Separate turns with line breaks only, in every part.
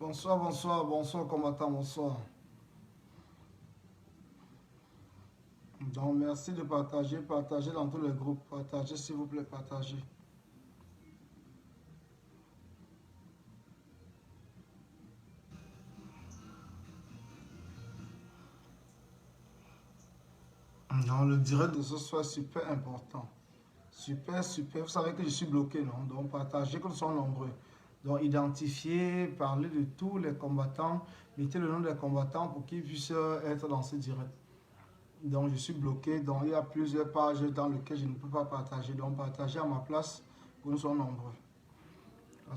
Bonsoir, bonsoir, bonsoir, combattant, bonsoir. Donc, merci de partager, partagez dans tous les groupes. Partagez, s'il vous plaît, partagez. Donc, le direct de ce soir est super important. Super, super. Vous savez que je suis bloqué, non? Donc, partagez, que nous sommes nombreux. Donc, identifiez, parlez de tous les combattants. Mettez le nom des combattants pour qu'ils puissent être dans ce direct. Donc, je suis bloqué. Donc, il y a plusieurs pages dans lesquelles je ne peux pas partager. Donc, partagez à ma place pour que nous soyons nombreux.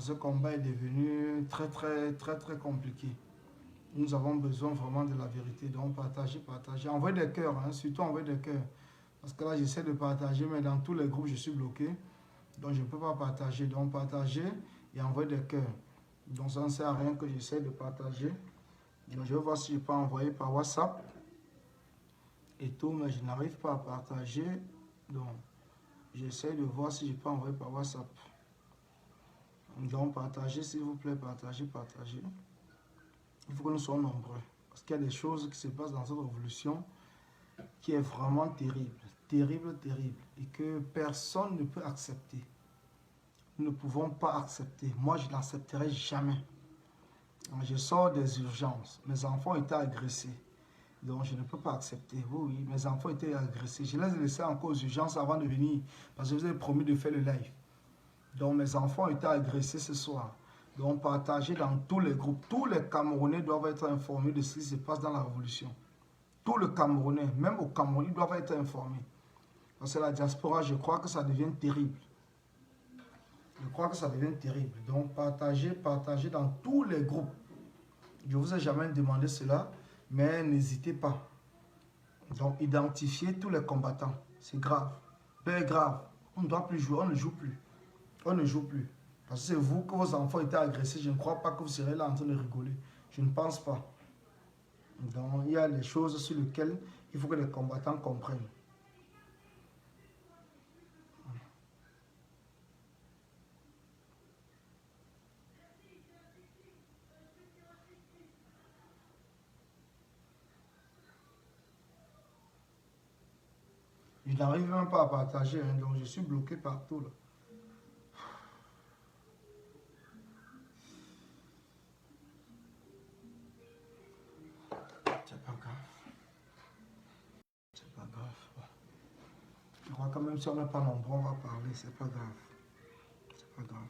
Ce combat est devenu très, très, très, très compliqué. Nous avons besoin vraiment de la vérité. Donc, partagez, partagez. Envoyez des cœurs, hein, surtout envoyez des cœurs. Parce que là, j'essaie de partager, mais dans tous les groupes, je suis bloqué. Donc, je ne peux pas partager. Donc, partagez et envoyez des cœurs. Donc, ça ne sert à rien que j'essaie de partager. Donc, je vais voir si je peux envoyer par WhatsApp et tout, mais je n'arrive pas à partager. Donc, j'essaie de voir si je peux envoyer par WhatsApp. Donc, partagez, s'il vous plaît, partagez, partagez. Il faut que nous soyons nombreux. Parce qu'il y a des choses qui se passent dans cette révolution qui est vraiment terrible. Terrible, terrible. Et que personne ne peut accepter. Nous ne pouvons pas accepter. Moi, je n'accepterai jamais. Je sors des urgences. Mes enfants ont été agressés. Donc, je ne peux pas accepter. Oui, oui, mes enfants ont été agressés. Je les ai laissés encore aux urgences avant de venir. Parce que je vous ai promis de faire le live. Donc, mes enfants ont été agressés ce soir. Donc, partagez dans tous les groupes. Tous les Camerounais doivent être informés de ce qui se passe dans la révolution. Tous les Camerounais, même au Cameroun, ils doivent être informés. Parce que la diaspora, je crois que ça devient terrible. Je crois que ça devient terrible. Donc, partagez, partagez dans tous les groupes. Je ne vous ai jamais demandé cela, mais n'hésitez pas. Donc, identifiez tous les combattants. C'est grave. C'est grave. On ne doit plus jouer, on ne joue plus. On ne joue plus. Parce que c'est vous que vos enfants étaient agressés. Je ne crois pas que vous serez là en train de rigoler. Je ne pense pas. Donc, il y a des choses sur lesquelles il faut que les combattants comprennent. Je n'arrive même pas à partager, hein, donc je suis bloqué partout là. C'est pas grave. C'est pas grave. Je crois que même si on n'est pas nombreux, on va parler. C'est pas grave. C'est pas grave.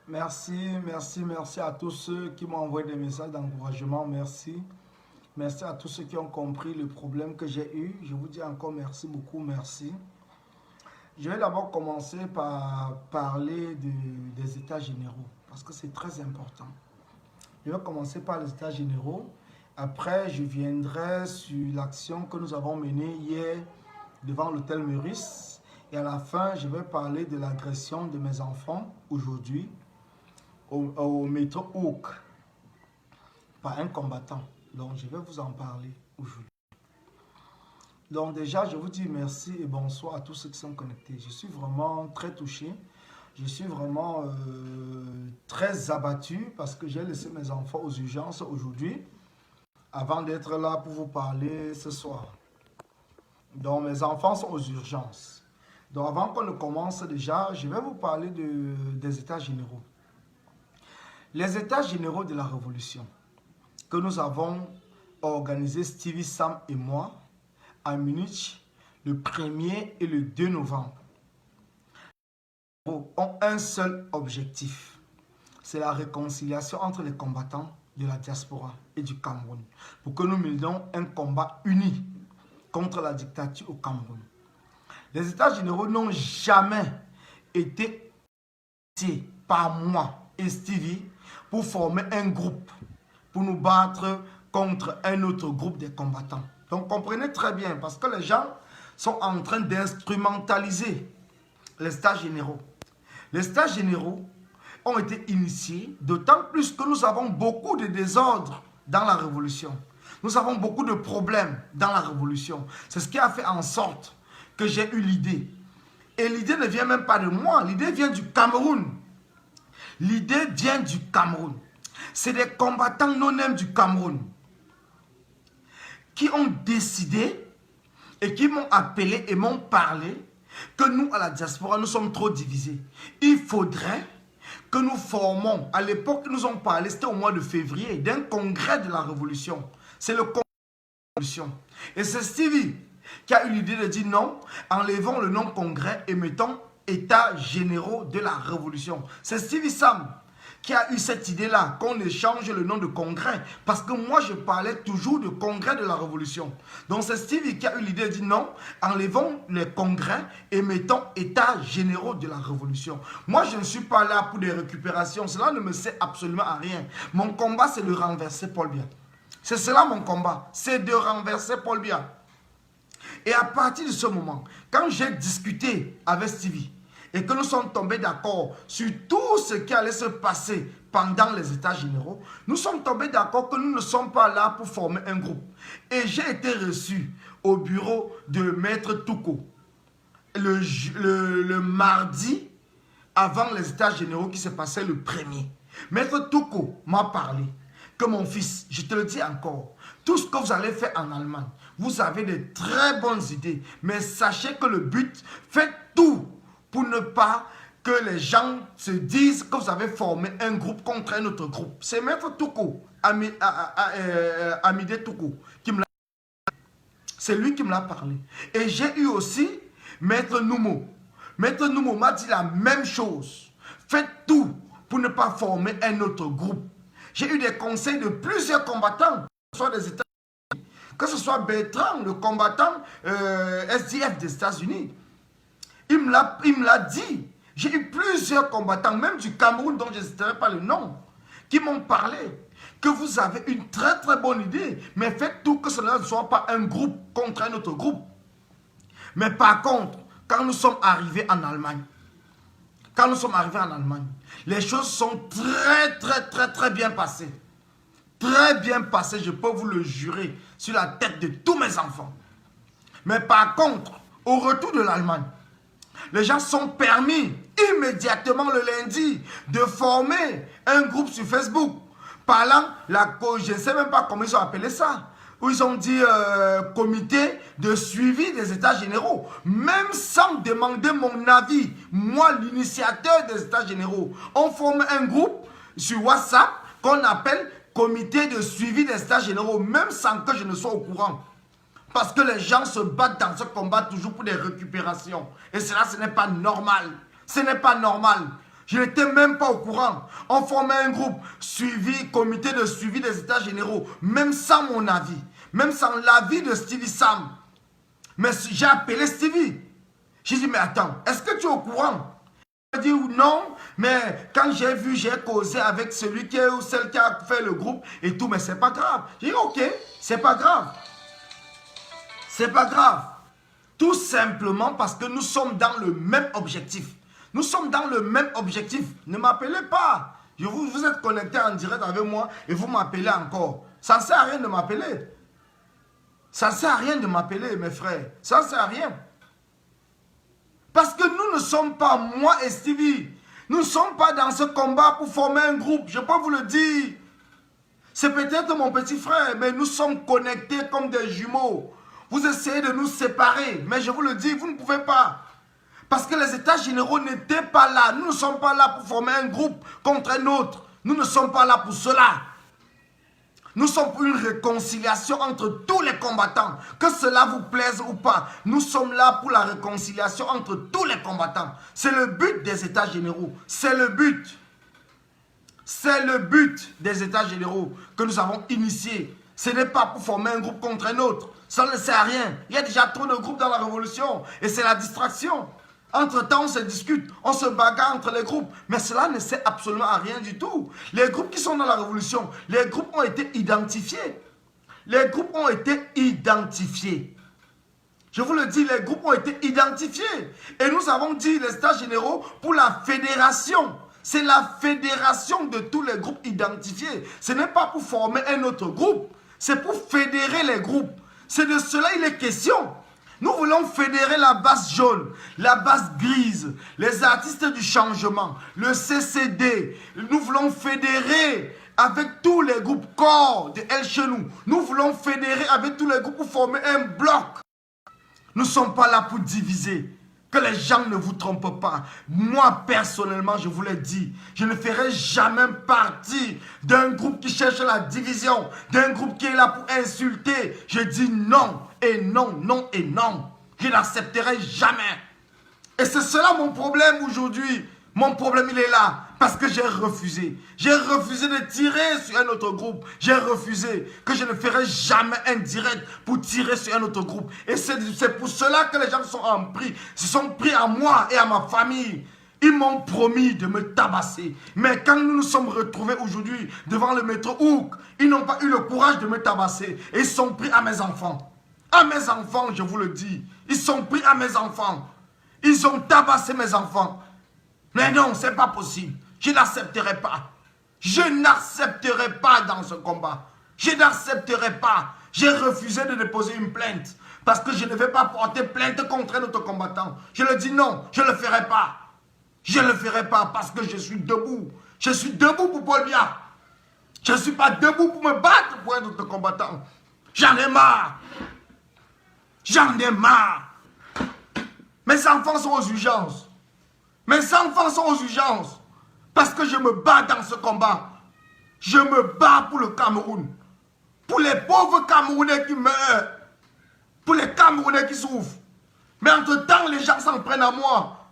Merci, merci, merci à tous ceux qui m'ont envoyé des messages d'encouragement. Merci. Merci à tous ceux qui ont compris le problème que j'ai eu. Je vous dis encore merci beaucoup, merci. Je vais d'abord commencer par parler des états généraux, parce que c'est très important. Je vais commencer par les états généraux. Après, je viendrai sur l'action que nous avons menée hier devant l'hôtel Meurice. Et à la fin, je vais parler de l'agression de mes enfants aujourd'hui au métro Oak par un combattant. Donc, je vais vous en parler aujourd'hui. Donc, déjà, je vous dis merci et bonsoir à tous ceux qui sont connectés. Je suis vraiment très touché. Je suis vraiment très abattu parce que j'ai laissé mes enfants aux urgences aujourd'hui avant d'être là pour vous parler ce soir. Donc, mes enfants sont aux urgences. Donc, avant qu'on ne commence déjà, je vais vous parler des états généraux. Les états généraux de la révolution que nous avons organisé Stevie Sam et moi à Munich le 1er et le 2 novembre. Ont un seul objectif, c'est la réconciliation entre les combattants de la diaspora et du Cameroun, pour que nous menions un combat uni contre la dictature au Cameroun. Les États généraux n'ont jamais été initiés par moi et Stevie pour former un groupe, pour nous battre contre un autre groupe de combattants. Donc comprenez très bien, parce que les gens sont en train d'instrumentaliser les États généraux. Les États généraux ont été initiés, d'autant plus que nous avons beaucoup de désordres dans la révolution. Nous avons beaucoup de problèmes dans la révolution. C'est ce qui a fait en sorte que j'ai eu l'idée. Et l'idée ne vient même pas de moi, l'idée vient du Cameroun. L'idée vient du Cameroun. C'est des combattants non-nés du Cameroun qui ont décidé et qui m'ont appelé et m'ont parlé que nous, à la diaspora, nous sommes trop divisés. Il faudrait que nous formons, à l'époque, nous ont parlé, c'était au mois de février, d'un congrès de la Révolution. C'est le congrès de la Révolution. Et c'est Stevie qui a eu l'idée de dire non, enlevons le nom congrès et mettons États généraux de la Révolution. C'est Stevie Sam qui a eu cette idée-là, qu'on échange le nom de congrès. Parce que moi, je parlais toujours de congrès de la Révolution. Donc c'est Stevie qui a eu l'idée de dire non, enlevons les congrès et mettons États généraux de la Révolution. Moi, je ne suis pas là pour des récupérations. Cela ne me sert absolument à rien. Mon combat, c'est de renverser Paul Biya. C'est cela mon combat, c'est de renverser Paul Biya. Et à partir de ce moment, quand j'ai discuté avec Stevie, et que nous sommes tombés d'accord sur tout ce qui allait se passer pendant les États généraux, nous sommes tombés d'accord que nous ne sommes pas là pour former un groupe. Et j'ai été reçu au bureau de Maître Touko le mardi avant les États généraux qui se passaient le 1er. Maître Touko m'a parlé que mon fils, je te le dis encore, tout ce que vous allez faire en Allemagne, vous avez de très bonnes idées, mais sachez que le but, faites tout pour ne pas que les gens se disent que vous avez formé un groupe contre un autre groupe. C'est Maître Touko, Amide Touko, qui me l'a parlé. C'est lui qui me l'a parlé. Et j'ai eu aussi Maître Noumo. Maître Noumo m'a dit la même chose. Faites tout pour ne pas former un autre groupe. J'ai eu des conseils de plusieurs combattants, que ce soit des États-Unis, que ce soit Bertrand, le combattant SDF des États-Unis. Il me l'a dit. J'ai eu plusieurs combattants, même du Cameroun, dont je ne citerai pas le nom, qui m'ont parlé que vous avez une très très bonne idée, mais faites tout que cela ne soit pas un groupe contre un autre groupe. Mais par contre, quand nous sommes arrivés en Allemagne, les choses sont très bien passées. Très bien passées, je peux vous le jurer, sur la tête de tous mes enfants. Mais par contre, au retour de l'Allemagne, les gens sont permis immédiatement le lundi de former un groupe sur Facebook parlant, je ne sais même pas comment ils ont appelé ça, où ils ont dit comité de suivi des États généraux, même sans demander mon avis. Moi, l'initiateur des États généraux, on forme un groupe sur WhatsApp qu'on appelle comité de suivi des États généraux, même sans que je ne sois au courant. Parce que les gens se battent dans ce combat toujours pour des récupérations. Et cela, ce n'est pas normal. Ce n'est pas normal. Je n'étais même pas au courant. On formait un groupe suivi, comité de suivi des États généraux, même sans mon avis, même sans l'avis de Stevie Sam. Mais j'ai appelé Stevie. J'ai dit, mais attends, est-ce que tu es au courant? Il m'a dit non, mais quand j'ai vu, j'ai causé avec celui qui est ou celle qui a fait le groupe et tout, mais c'est pas grave. J'ai dit, ok, c'est pas grave. C'est pas grave. Tout simplement parce que nous sommes dans le même objectif. Nous sommes dans le même objectif. Ne m'appelez pas. Vous êtes connecté en direct avec moi et vous m'appelez encore. Ça ne sert à rien de m'appeler. Ça ne sert à rien de m'appeler, mes frères. Ça ne sert à rien. Parce que nous ne sommes pas, moi et Stevie, nous ne sommes pas dans ce combat pour former un groupe. Je peux vous le dire. C'est peut-être mon petit frère, mais nous sommes connectés comme des jumeaux. Vous essayez de nous séparer, mais je vous le dis, vous ne pouvez pas. Parce que les États généraux n'étaient pas là. Nous ne sommes pas là pour former un groupe contre un autre. Nous ne sommes pas là pour cela. Nous sommes pour une réconciliation entre tous les combattants. Que cela vous plaise ou pas, nous sommes là pour la réconciliation entre tous les combattants. C'est le but des États généraux. C'est le but. C'est le but des États généraux que nous avons initié. Ce n'est pas pour former un groupe contre un autre. Ça ne sert à rien. Il y a déjà trop de groupes dans la révolution. Et c'est la distraction. Entre-temps, on se discute, on se bagarre entre les groupes. Mais cela ne sert absolument à rien du tout. Les groupes qui sont dans la révolution, les groupes ont été identifiés. Les groupes ont été identifiés. Je vous le dis, les groupes ont été identifiés. Et nous avons dit les États généraux pour la fédération. C'est la fédération de tous les groupes identifiés. Ce n'est pas pour former un autre groupe. C'est pour fédérer les groupes. C'est de cela il est question. Nous voulons fédérer la base jaune, la base grise, les artistes du changement, le CCD. Nous voulons fédérer avec tous les groupes corps de El Chenou. Nous voulons fédérer avec tous les groupes pour former un bloc. Nous ne sommes pas là pour diviser. Que les gens ne vous trompent pas. Moi, personnellement, je vous l'ai dit, je ne ferai jamais partie d'un groupe qui cherche la division, d'un groupe qui est là pour insulter. Je dis non, et non, non, et non. Je n'accepterai jamais. Et c'est cela mon problème aujourd'hui. Mon problème, il est là. Parce que j'ai refusé. J'ai refusé de tirer sur un autre groupe. J'ai refusé que je ne ferai jamais un direct pour tirer sur un autre groupe. Et c'est pour cela que les gens se sont pris à moi et à ma famille. Ils m'ont promis de me tabasser. Mais quand nous nous sommes retrouvés aujourd'hui devant le métro Hook, ils n'ont pas eu le courage de me tabasser. Et ils sont pris à mes enfants. À mes enfants, je vous le dis. Ils sont pris à mes enfants. Ils ont tabassé mes enfants. Mais non, ce n'est pas possible. Je n'accepterai pas. Je n'accepterai pas dans ce combat. Je n'accepterai pas. J'ai refusé de déposer une plainte. Parce que je ne vais pas porter plainte contre un autre combattant. Je le dis non, je ne le ferai pas. Je ne le ferai pas parce que je suis debout. Je suis debout pour Paul Biya. Je ne suis pas debout pour me battre pour un autre combattant. J'en ai marre. J'en ai marre. Mes enfants sont aux urgences. Mes enfants sont aux urgences. Parce que je me bats dans ce combat. Je me bats pour le Cameroun. Pour les pauvres Camerounais qui meurent. Pour les Camerounais qui souffrent. Mais entre-temps, les gens s'en prennent à moi.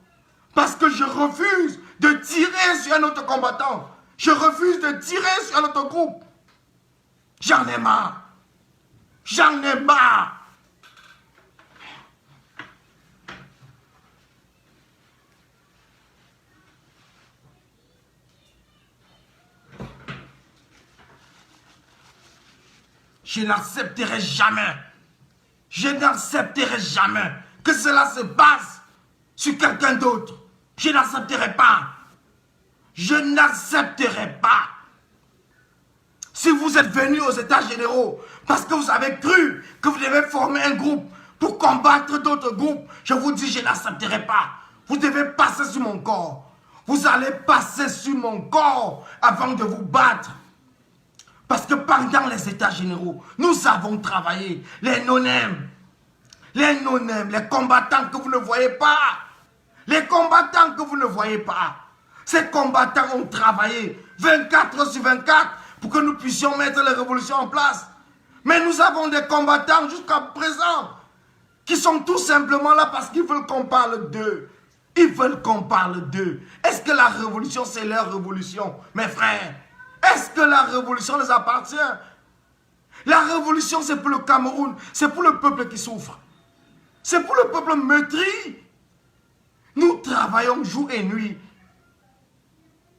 Parce que je refuse de tirer sur un autre combattant. Je refuse de tirer sur un autre groupe. J'en ai marre. J'en ai marre. Je n'accepterai jamais. Je n'accepterai jamais que cela se base sur quelqu'un d'autre. Je n'accepterai pas. Je n'accepterai pas. Si vous êtes venus aux États généraux parce que vous avez cru que vous devez former un groupe pour combattre d'autres groupes, je vous dis, je n'accepterai pas. Vous devez passer sur mon corps. Vous allez passer sur mon corps avant de vous battre. Parce que pendant les États généraux, nous avons travaillé. Les non-aim, les combattants que vous ne voyez pas. Les combattants que vous ne voyez pas. Ces combattants ont travaillé 24 heures sur 24 pour que nous puissions mettre les révolutions en place. Mais nous avons des combattants jusqu'à présent qui sont tout simplement là parce qu'ils veulent qu'on parle d'eux. Ils veulent qu'on parle d'eux. Est-ce que la révolution, c'est leur révolution, mes frères? Est-ce que la révolution les appartient? La révolution, c'est pour le Cameroun. C'est pour le peuple qui souffre. C'est pour le peuple meurtri. Nous travaillons jour et nuit.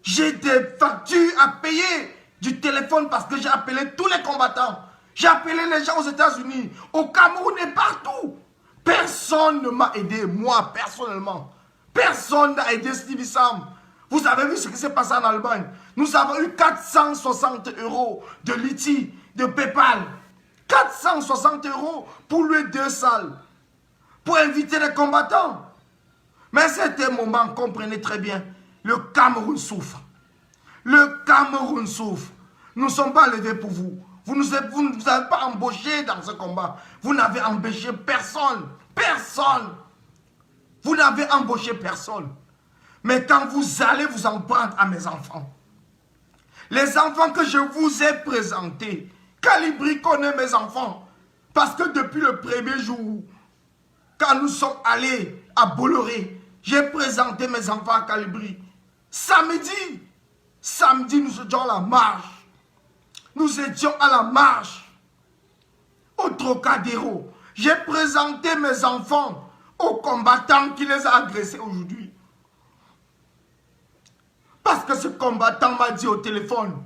J'ai des factures à payer du téléphone parce que j'ai appelé tous les combattants. J'ai appelé les gens aux États-Unis, au Cameroun et partout. Personne ne m'a aidé, moi personnellement. Personne n'a aidé Stevie Sam. Vous avez vu ce qui s'est passé en Allemagne. Nous avons eu 460 € de Liti, de PayPal. 460 € pour louer 2 salles. Pour inviter les combattants. Mais c'était un moment, comprenez très bien. Le Cameroun souffre. Le Cameroun souffre. Nous ne sommes pas levés pour vous. Vous ne vous avez pas embauché dans ce combat. Vous n'avez embauché personne. Personne. Vous n'avez embauché personne. Mais quand vous allez vous en prendre à mes enfants, les enfants que je vous ai présentés,
Calibri connaît mes enfants. Parce que depuis le premier jour, quand nous sommes allés à Bolloré, j'ai présenté mes enfants à Calibri. Samedi, nous étions à la marche. Nous étions à la marche au Trocadéro. J'ai présenté mes enfants aux combattants qui les a agressés aujourd'hui. Parce que ce combattant m'a dit au téléphone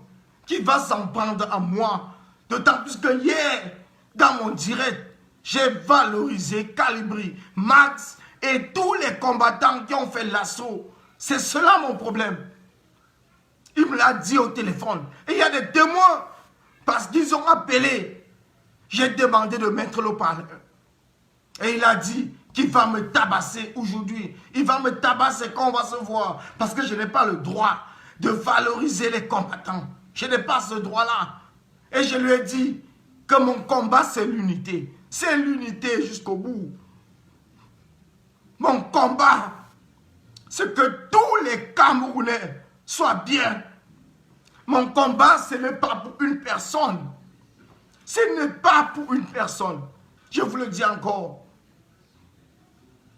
qu'il va s'en prendre à moi. D'autant plus que hier, dans mon direct, j'ai valorisé Calibri, Max et tous les combattants qui ont fait l'assaut. C'est cela mon problème. Il me l'a dit au téléphone. Et il y a des témoins. Parce qu'ils ont appelé. J'ai demandé de mettre le parleur. Et il a dit qu'il va me tabasser aujourd'hui. Il va me tabasser quand on va se voir. Parce que je n'ai pas le droit de valoriser les combattants. Je n'ai pas ce droit-là. Et je lui ai dit que mon combat, c'est l'unité. C'est l'unité jusqu'au bout. Mon combat, c'est que tous les Camerounais soient bien. Mon combat, ce n'est pas pour une personne. Ce n'est pas pour une personne. Je vous le dis encore.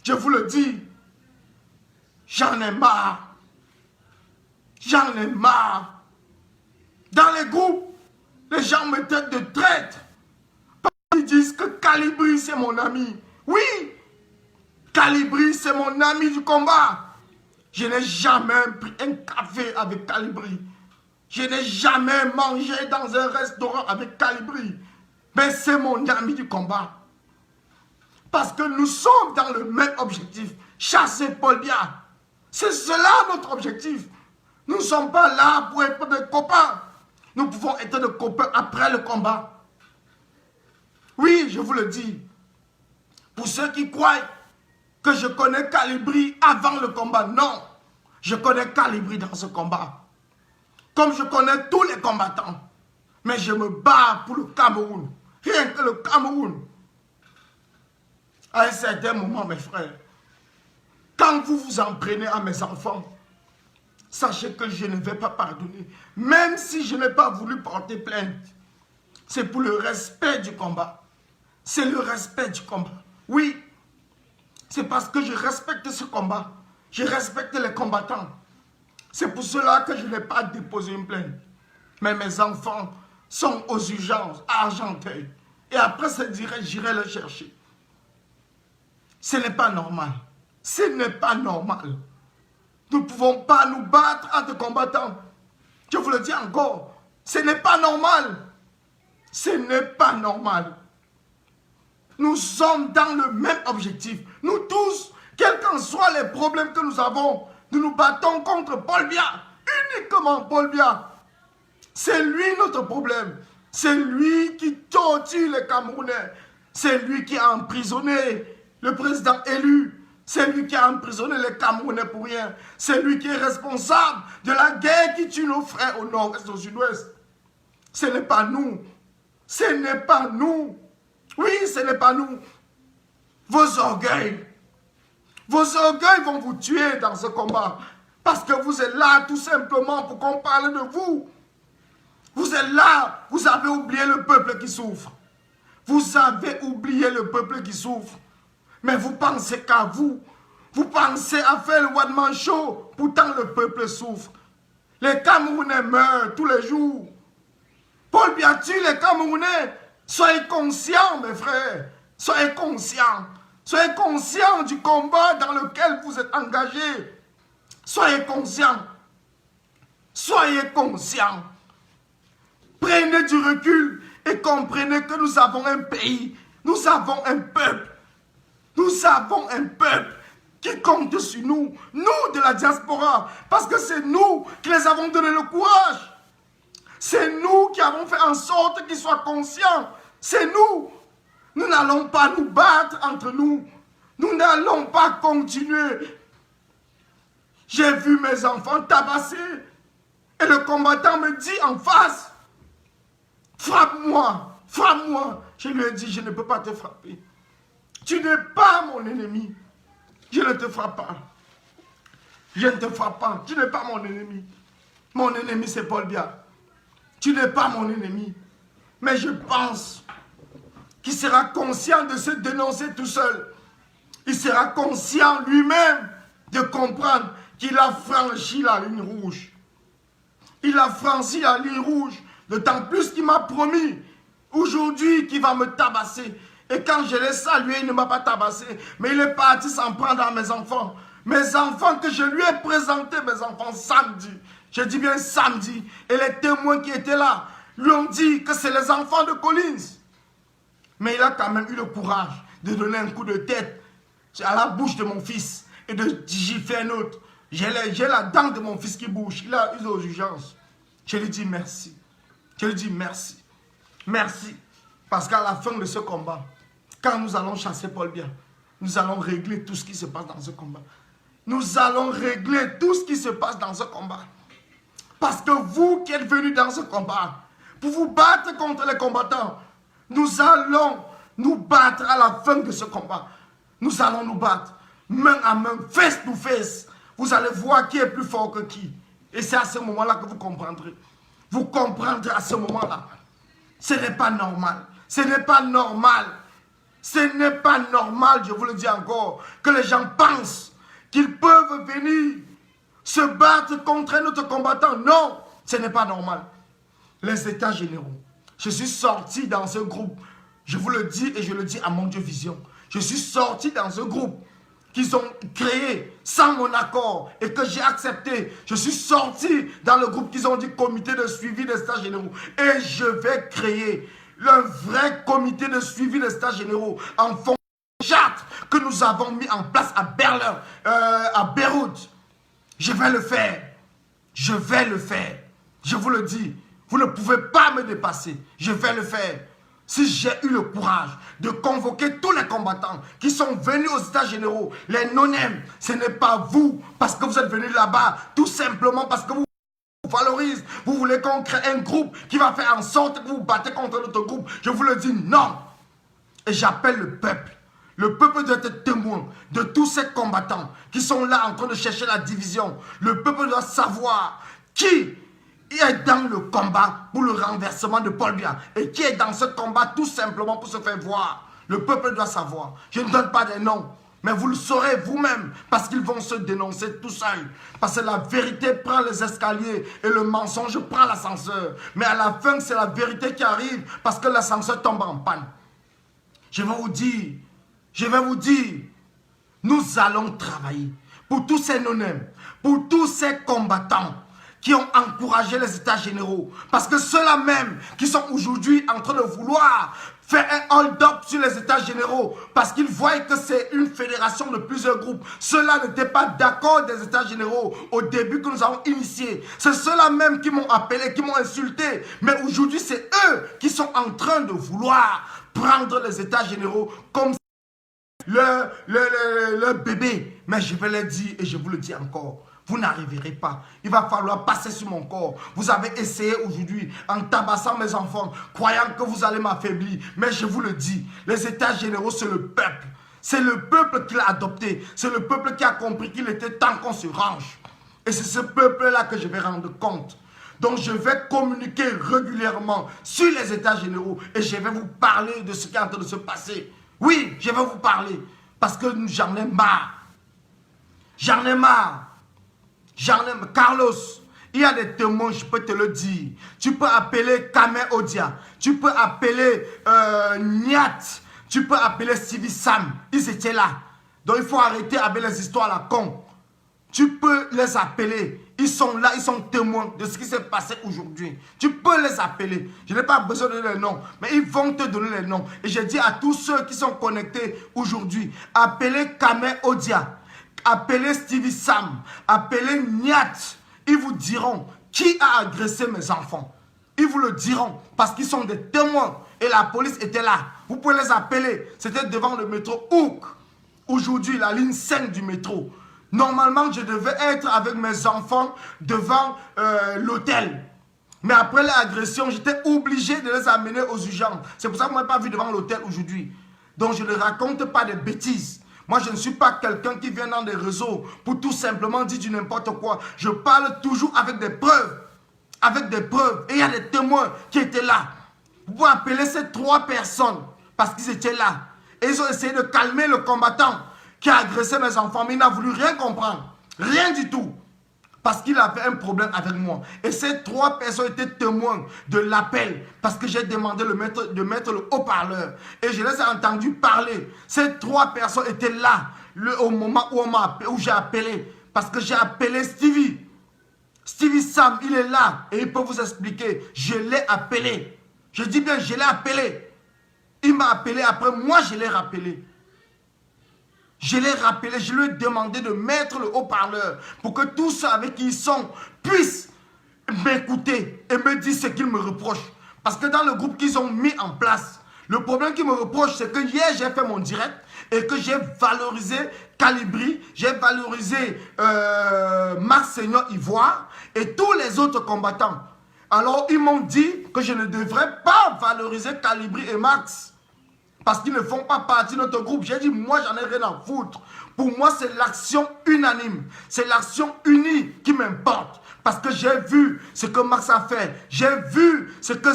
Je vous le dis. J'en ai marre. J'en ai marre. Dans les groupes, les gens me traitent de traître. Ils disent que Calibri, c'est mon ami. Oui, Calibri, c'est mon ami du combat. Je n'ai jamais pris un café avec Calibri. Je n'ai jamais mangé dans un restaurant avec Calibri. Mais c'est mon ami du combat. Parce que nous sommes dans le même objectif. Chasser Paul Biya. C'est cela notre objectif. Nous ne sommes pas là pour être des copains. Nous pouvons être des copains après le combat. Oui, je vous le dis. Pour ceux qui croient que je connais Calibri avant le combat, non. Je connais Calibri dans ce combat. Comme je connais tous les combattants. Mais je me bats pour le Cameroun. Rien que le Cameroun. À un certain moment, mes frères, quand vous vous en prenez à mes enfants, sachez que je ne vais pas pardonner. Même si je n'ai pas voulu porter plainte. C'est pour le respect du combat. C'est le respect du combat. Oui, c'est parce que je respecte ce combat. Je respecte les combattants. C'est pour cela que je n'ai pas déposé une plainte. Mais mes enfants sont aux urgences à Argenteuil. Et après ce direct, j'irai les chercher. Ce n'est pas normal. Ce n'est pas normal. Nous ne pouvons pas nous battre entre combattants. Je vous le dis encore. Ce n'est pas normal. Ce n'est pas normal. Nous sommes dans le même objectif. Nous tous, quels qu'en soient les problèmes que nous avons, nous nous battons contre Paul Biya. Uniquement Paul Biya. C'est lui notre problème. C'est lui qui torture les Camerounais. C'est lui qui a emprisonné le président élu. C'est lui qui a emprisonné les Camerounais pour rien. C'est lui qui est responsable de la guerre qui tue nos frères au nord-est, au sud-ouest. Ce n'est pas nous. Ce n'est pas nous. Oui, ce n'est pas nous. Vos orgueils vont vous tuer dans ce combat. Parce que vous êtes là tout simplement pour qu'on parle de vous. Vous êtes là, vous avez oublié le peuple qui souffre. Vous avez oublié le peuple qui souffre. Mais vous pensez qu'à vous. Vous pensez à faire le one-man show. Pourtant le peuple souffre. Les Camerounais meurent tous les jours. Paul Biya tue les Camerounais. Soyez conscients, mes frères. Soyez conscients. Soyez conscients du combat dans lequel vous êtes engagés. Soyez conscients. Soyez conscients. Prenez du recul et comprenez que nous avons un pays. Nous avons un peuple. Nous avons un peuple qui compte sur nous. Nous de la diaspora. Parce que c'est nous qui les avons donné le courage. C'est nous qui avons fait en sorte qu'ils soient conscients. C'est nous. Nous n'allons pas nous battre entre nous. Nous n'allons pas continuer. J'ai vu mes enfants tabassés. Et le combattant me dit en face, frappe-moi, frappe-moi. Je lui ai dit, je ne peux pas te frapper. Tu n'es pas mon ennemi. Je ne te frappe pas. Je ne te frappe pas. Tu n'es pas mon ennemi. Mon ennemi, c'est Paul Biya. Tu n'es pas mon ennemi. Mais je pense qu'il sera conscient de se dénoncer tout seul. Il sera conscient lui-même de comprendre qu'il a franchi la ligne rouge. Il a franchi la ligne rouge, d'autant plus qu'il m'a promis aujourd'hui qu'il va me tabasser. Et quand je l'ai salué, il ne m'a pas tabassé, mais il est parti s'en prendre à mes enfants. Mes enfants que je lui ai présentés, mes enfants, samedi. Je dis bien samedi. Et les témoins qui étaient là lui ont dit que c'est les enfants de Collins. Mais il a quand même eu le courage de donner un coup de tête à la bouche de mon fils et de gifler un autre. J'ai la dent de mon fils qui bouge. Il a eu aux urgences. Je lui dis merci. Je lui dis merci. Merci. Parce qu'à la fin de ce combat, quand nous allons chasser Paul Biya, nous allons régler tout ce qui se passe dans ce combat. Nous allons régler tout ce qui se passe dans ce combat. Parce que vous qui êtes venus dans ce combat, pour vous battre contre les combattants, nous allons nous battre à la fin de ce combat. Nous allons nous battre, main à main, face to face. Vous allez voir qui est plus fort que qui. Et c'est à ce moment-là que vous comprendrez. Vous comprendrez à ce moment-là. Ce n'est pas normal. Ce n'est pas normal. Ce n'est pas normal, je vous le dis encore, que les gens pensent qu'ils peuvent venir se battre contre un autre combattant. Non, ce n'est pas normal. Les états généraux. Je suis sorti dans ce groupe. Je vous le dis et je le dis à mon Dieu Vision. Je suis sorti dans ce groupe qu'ils ont créé sans mon accord et que j'ai accepté. Je suis sorti dans le groupe qu'ils ont dit comité de suivi des états généraux. Et je vais créer un vrai comité de suivi des états généraux en fonction de charte que nous avons mis en place à Berlin, à Beyrouth. Je vais le faire. Je vais le faire. Je vous le dis. Vous ne pouvez pas me dépasser. Je vais le faire. Si j'ai eu le courage de convoquer tous les combattants qui sont venus aux états généraux, les non-aim, ce n'est pas vous, parce que vous êtes venus là-bas, tout simplement parce que vous valorisez. Vous voulez qu'on crée un groupe qui va faire en sorte que vous battez contre notre groupe. Je vous le dis, non. Et j'appelle le peuple. Le peuple doit être témoin de tous ces combattants qui sont là en train de chercher la division. Le peuple doit savoir qui est dans le combat pour le renversement de Paul Biya et qui est dans ce combat tout simplement pour se faire voir. Le peuple doit savoir. Je ne donne pas des noms, mais vous le saurez vous-même parce qu'ils vont se dénoncer tout seuls. Parce que la vérité prend les escaliers et le mensonge prend l'ascenseur. Mais à la fin, c'est la vérité qui arrive parce que l'ascenseur tombe en panne. Je vais vous dire, nous allons travailler pour tous ces non-aim, pour tous ces combattants qui ont encouragé les états généraux. Parce que ceux-là même qui sont aujourd'hui en train de vouloir faire un hold-up sur les états généraux parce qu'ils voient que c'est une fédération de plusieurs groupes. Ceux-là n'étaient pas d'accord des états généraux au début que nous avons initié. C'est ceux-là même qui m'ont appelé, qui m'ont insulté. Mais aujourd'hui, c'est eux qui sont en train de vouloir prendre les états généraux comme le bébé. Mais je vais le dire et je vous le dis encore. Vous n'arriverez pas. Il va falloir passer sur mon corps. Vous avez essayé aujourd'hui en tabassant mes enfants, croyant que vous allez m'affaiblir. Mais je vous le dis, les états généraux, c'est le peuple. C'est le peuple qui l'a adopté. C'est le peuple qui a compris qu'il était temps qu'on se range. Et c'est ce peuple-là que je vais rendre compte. Donc je vais communiquer régulièrement sur les états généraux et je vais vous parler de ce qui est en train de se passer. Oui, je vais vous parler parce que j'en ai marre. J'en ai marre. Carlos, il y a des témoins, je peux te le dire. Tu peux appeler Kame Odia, tu peux appeler Niat, tu peux appeler Stevie Sam. Ils étaient là. Donc il faut arrêter avec les histoires à la con. Tu peux les appeler. Ils sont là, ils sont témoins de ce qui s'est passé aujourd'hui. Tu peux les appeler. Je n'ai pas besoin de donner les noms, mais ils vont te donner les noms. Et je dis à tous ceux qui sont connectés aujourd'hui, appelez Kame Odia. Appelez Stevie Sam, appelez Niat. Ils vous diront qui a agressé mes enfants. Ils vous le diront parce qu'ils sont des témoins. Et la police était là. Vous pouvez les appeler. C'était devant le métro Hook. Aujourd'hui, la ligne 5 du métro. Normalement, je devais être avec mes enfants devant l'hôtel. Mais après l'agression, j'étais obligé de les amener aux urgences. C'est pour ça que vous ne m'avez pas vu devant l'hôtel aujourd'hui. Donc, je ne raconte pas des bêtises. Moi, je ne suis pas quelqu'un qui vient dans des réseaux pour tout simplement dire du n'importe quoi. Je parle toujours avec des preuves. Avec des preuves. Et il y a des témoins qui étaient là. Vous pouvez appeler ces 3 personnes parce qu'ils étaient là. Et ils ont essayé de calmer le combattant qui a agressé mes enfants, mais il n'a voulu rien comprendre. Rien du tout. Parce qu'il avait un problème avec moi. Et ces 3 personnes étaient témoins de l'appel. Parce que j'ai demandé de mettre le haut-parleur. Et je les ai entendus parler. Ces 3 personnes étaient là au moment où j'ai appelé. Parce que j'ai appelé Stevie. Stevie Sam, il est là. Et il peut vous expliquer. Je l'ai appelé. Je dis bien, je l'ai appelé. Il m'a appelé après. Moi, je l'ai rappelé. Je l'ai rappelé, je lui ai demandé de mettre le haut-parleur pour que tous ceux avec qui ils sont puissent m'écouter et me dire ce qu'ils me reprochent. Parce que dans le groupe qu'ils ont mis en place, le problème qu'ils me reprochent, c'est que hier j'ai fait mon direct et que j'ai valorisé Calibri, j'ai valorisé Max Seigneur Ivoire et tous les autres combattants. Alors ils m'ont dit que je ne devrais pas valoriser Calibri et Max. Parce qu'ils ne font pas partie de notre groupe. J'ai dit, moi, j'en ai rien à foutre. Pour moi, c'est l'action unanime. C'est l'action unie qui m'importe. Parce que j'ai vu ce que Max a fait. J'ai vu ce que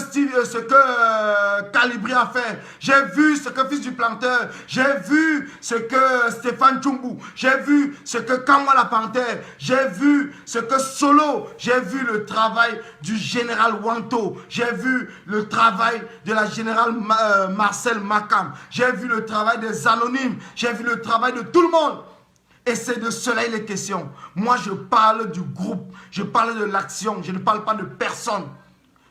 Calibri a fait. J'ai vu ce que Fils du Planteur. J'ai vu ce que Stéphane Tchumbu. J'ai vu ce que Kamwa la Panthère. J'ai vu ce que Solo. J'ai vu le travail du général Wanto. J'ai vu le travail de la générale Marcel Makam. J'ai vu le travail des anonymes. J'ai vu le travail de tout le monde. Et c'est de cela il est question. Moi, je parle du groupe. Je parle de l'action. Je ne parle pas de personne.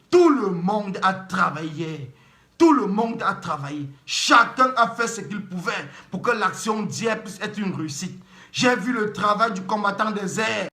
Tout le monde a travaillé. Tout le monde a travaillé. Chacun a fait ce qu'il pouvait pour que l'action d'hier puisse être une réussite. J'ai vu le travail du combattant des airs.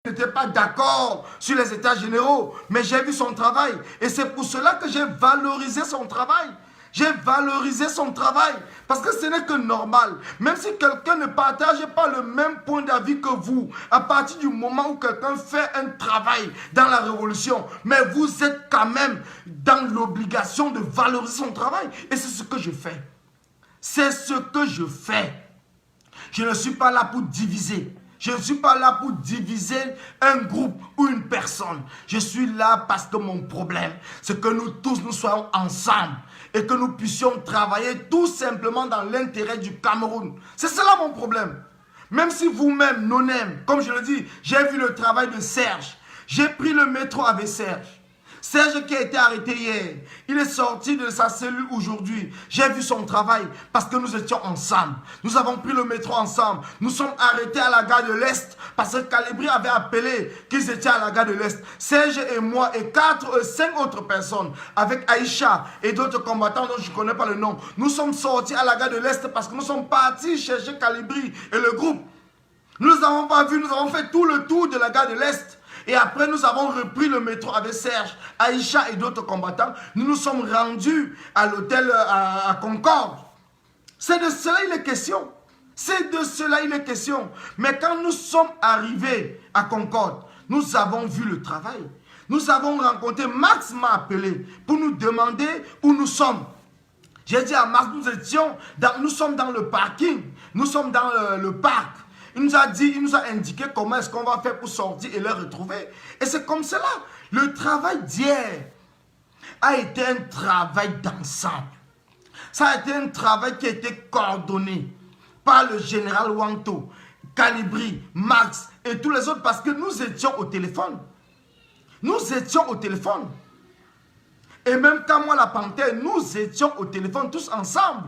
Je n'étais pas d'accord sur les états généraux, mais j'ai vu son travail. Et c'est pour cela que j'ai valorisé son travail. J'ai valorisé son travail parce que ce n'est que normal. Même si quelqu'un ne partage pas le même point d'avis que vous, à partir du moment où quelqu'un fait un travail dans la révolution, mais vous êtes quand même dans l'obligation de valoriser son travail. Et c'est ce que je fais. C'est ce que je fais. Je ne suis pas là pour diviser. Je ne suis pas là pour diviser un groupe ou une personne. Je suis là parce que mon problème, c'est que nous tous, nous soyons ensemble. Et que nous puissions travailler tout simplement dans l'intérêt du Cameroun. C'est cela mon problème. Même si vous-même, non-aime, comme je le dis, j'ai vu le travail de Serge. J'ai pris le métro avec Serge. Serge qui a été arrêté hier, il est sorti de sa cellule aujourd'hui. J'ai vu son travail parce que nous étions ensemble. Nous avons pris le métro ensemble. Nous sommes arrêtés à la gare de l'Est parce que Calibri avait appelé qu'ils étaient à la gare de l'Est. Serge et moi et 5 autres personnes avec Aïcha et d'autres combattants dont je ne connais pas le nom. Nous sommes sortis à la gare de l'Est parce que nous sommes partis chercher Calibri et le groupe. Nous ne les avons pas vus, nous avons fait tout le tour de la gare de l'Est. Et après, nous avons repris le métro avec Serge, Aïcha et d'autres combattants. Nous nous sommes rendus à l'hôtel à Concorde. C'est de cela il est question. C'est de cela il est question. Mais quand nous sommes arrivés à Concorde, nous avons vu le travail. Nous avons rencontré, Max m'a appelé pour nous demander où nous sommes. J'ai dit à Max, nous sommes dans le parking. Nous sommes dans le parc. Il nous a dit, il nous a indiqué comment est-ce qu'on va faire pour sortir et les retrouver. Et c'est comme cela. Le travail d'hier a été un travail d'ensemble. Ça a été un travail qui a été coordonné par le général Wanto, Calibri, Max et tous les autres parce que nous étions au téléphone. Nous étions au téléphone. Et même quand moi la Panthère, nous étions au téléphone tous ensemble.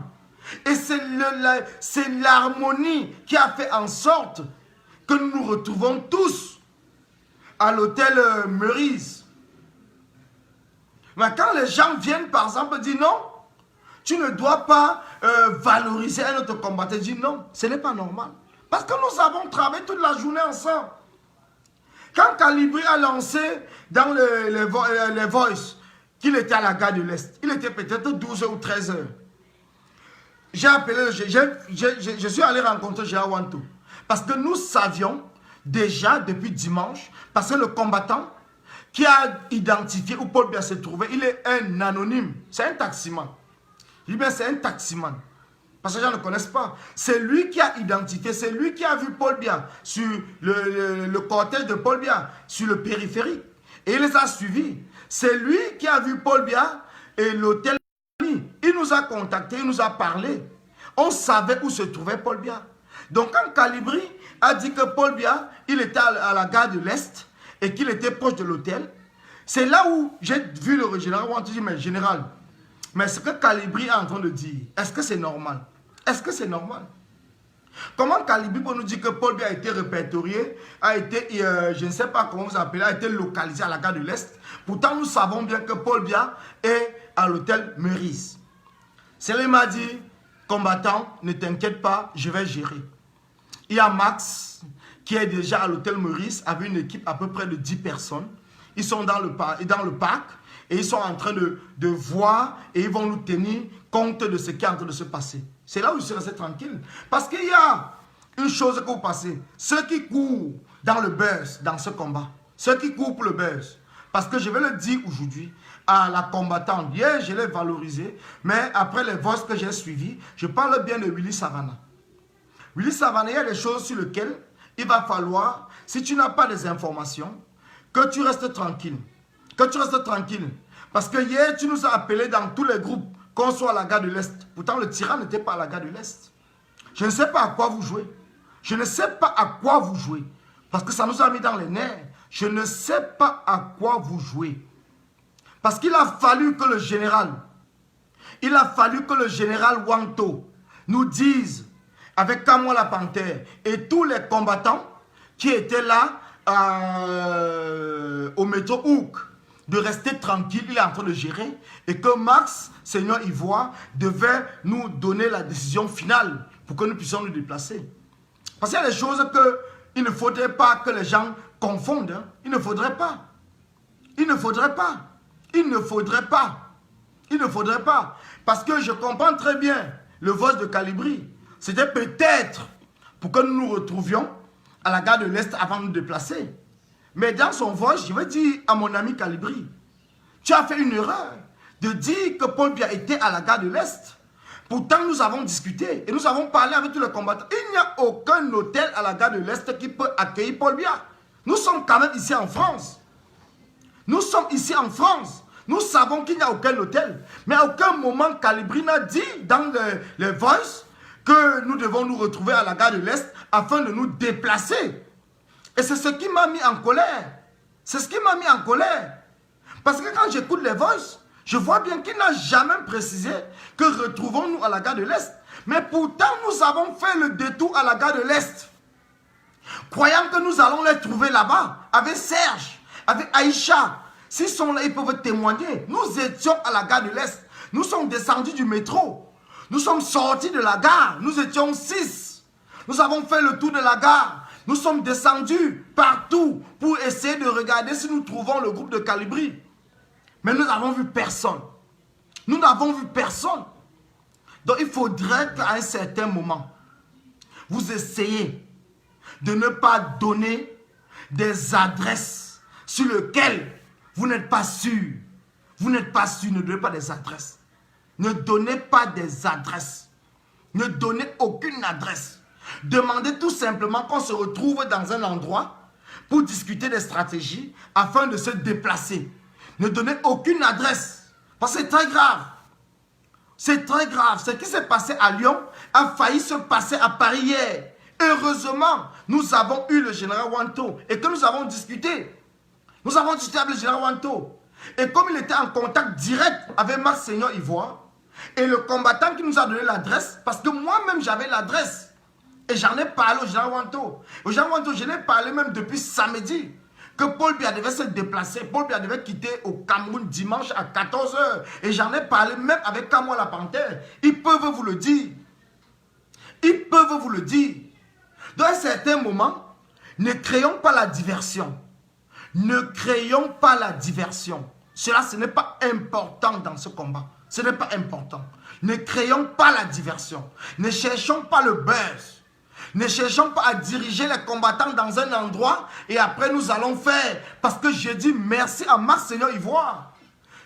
Et c'est l'harmonie qui a fait en sorte que nous nous retrouvons tous à l'hôtel Meurice. Mais quand les gens viennent par exemple dire non, tu ne dois pas valoriser un autre combattant, je dis non, ce n'est pas normal. Parce que nous avons travaillé toute la journée ensemble. Quand Calibri a lancé dans les Voice qu'il était à la gare de l'Est, il était peut-être 12h ou 13h. J'ai appelé, je suis allé rencontrer Gérard Wanto. Parce que nous savions déjà depuis dimanche, parce que le combattant qui a identifié où Paul Biya se trouvait, il est un anonyme. C'est un taximan. Je dis bien c'est un taximan. Parce que les gens ne connaissent pas. C'est lui qui a identifié, c'est lui qui a vu Paul Biya sur le cortège de Paul Biya, sur le périphérique. Et il les a suivis. C'est lui qui a vu Paul Biya et l'hôtel, il nous a contactés, il nous a parlé. On savait où se trouvait Paul Biya. Donc quand Calibri a dit que Paul Biya, il était à la gare de l'Est et qu'il était proche de l'hôtel, c'est là où j'ai vu le général Wanto dire, mais général, mais ce que Calibri est en train de dire, est-ce que c'est normal? Est-ce que c'est normal? Comment Calibri peut nous dire que Paul Biya a été répertorié, a été, je ne sais pas comment vous appelez, a été localisé à la gare de l'Est? Pourtant, nous savons bien que Paul Biya est à l'hôtel Meurice. C'est là il m'a dit, combattant, ne t'inquiète pas, je vais gérer. Il y a Max qui est déjà à l'hôtel Meurice avec une équipe à peu près de 10 personnes. Ils sont dans le parc et ils sont en train de voir et ils vont nous tenir compte de ce qui est en train de se passer. C'est là où je suis resté tranquille. Parce qu'il y a une chose que vous passez. Ceux qui courent dans le buzz, dans ce combat, ceux qui courent pour le buzz, parce que je vais le dire aujourd'hui à la combattante. Hier, je l'ai valorisé, mais après les voix que j'ai suivies, je parle bien de Willy Savannah. Willy Savannah, il y a des choses sur lesquelles il va falloir, si tu n'as pas des informations, que tu restes tranquille. Que tu restes tranquille. Parce que hier, tu nous as appelés dans tous les groupes qu'on soit à la gare de l'Est. Pourtant, le tyran n'était pas à la gare de l'Est. Je ne sais pas à quoi vous jouez. Je ne sais pas à quoi vous jouez. Parce que ça nous a mis dans les nerfs. Je ne sais pas à quoi vous jouez. Parce qu'il a fallu que le général Wanto nous dise, avec Kamwa la Panthère et tous les combattants qui étaient là au métro Houk, de rester tranquille, il est en train de gérer, et que Max, Seigneur Ivoire, devait nous donner la décision finale pour que nous puissions nous déplacer. Parce qu'il y a des choses qu'il ne faudrait pas que les gens confondent. Hein. Il ne faudrait pas. Il ne faudrait pas. Il ne faudrait pas. Il ne faudrait pas. Parce que je comprends très bien le vote de Calibri. C'était peut-être pour que nous nous retrouvions à la gare de l'Est avant de nous déplacer. Mais dans son vote, je vais dire à mon ami Calibri, tu as fait une erreur de dire que Paul Biya était à la gare de l'Est. Pourtant, nous avons discuté et nous avons parlé avec tous les combattants. Il n'y a aucun hôtel à la gare de l'Est qui peut accueillir Paul Biya. Nous sommes quand même ici en France. Nous sommes ici en France. Nous savons qu'il n'y a aucun hôtel. Mais à aucun moment, Calibri n'a dit dans les voices que nous devons nous retrouver à la gare de l'Est afin de nous déplacer. Et c'est ce qui m'a mis en colère. C'est ce qui m'a mis en colère. Parce que quand j'écoute les voices, je vois bien qu'il n'a jamais précisé que retrouvons-nous à la gare de l'Est. Mais pourtant, nous avons fait le détour à la gare de l'Est. Croyant que nous allons les trouver là-bas, avec Serge, avec Aïcha. S'ils sont là, ils peuvent témoigner. Nous étions à la gare de l'Est. Nous sommes descendus du métro. Nous sommes sortis de la gare. Nous étions 6. Nous avons fait le tour de la gare. Nous sommes descendus partout pour essayer de regarder si nous trouvons le groupe de Calibri. Mais nous n'avons vu personne. Nous n'avons vu personne. Donc il faudrait qu'à un certain moment, vous essayez de ne pas donner des adresses sur lesquelles vous n'êtes pas sûr. Vous n'êtes pas sûr, ne donnez pas des adresses. Ne donnez pas des adresses. Ne donnez aucune adresse. Demandez tout simplement qu'on se retrouve dans un endroit pour discuter des stratégies afin de se déplacer. Ne donnez aucune adresse. Parce que c'est très grave. C'est très grave. Ce qui s'est passé à Lyon a failli se passer à Paris hier. Heureusement, nous avons eu le général Wanto et que nous avons discuté. Nous avons discuté avec le général Wanto. Et comme il était en contact direct avec Max Seigneur Ivoire, et le combattant qui nous a donné l'adresse, parce que moi-même j'avais l'adresse, et j'en ai parlé au général Wanto. Au général Wanto, je l'ai parlé même depuis samedi, que Paul Biya devait se déplacer. Paul Biya devait quitter au Cameroun dimanche à 14 h. Et j'en ai parlé même avec Kamwa la Panthère. Ils peuvent vous le dire. Ils peuvent vous le dire. Dans un certain moment, ne créons pas la diversion. Ne créons pas la diversion. Cela, ce n'est pas important dans ce combat. Ce n'est pas important. Ne créons pas la diversion. Ne cherchons pas le buzz. Ne cherchons pas à diriger les combattants dans un endroit et après nous allons faire. Parce que je dis merci à Max Seigneur Ivoire.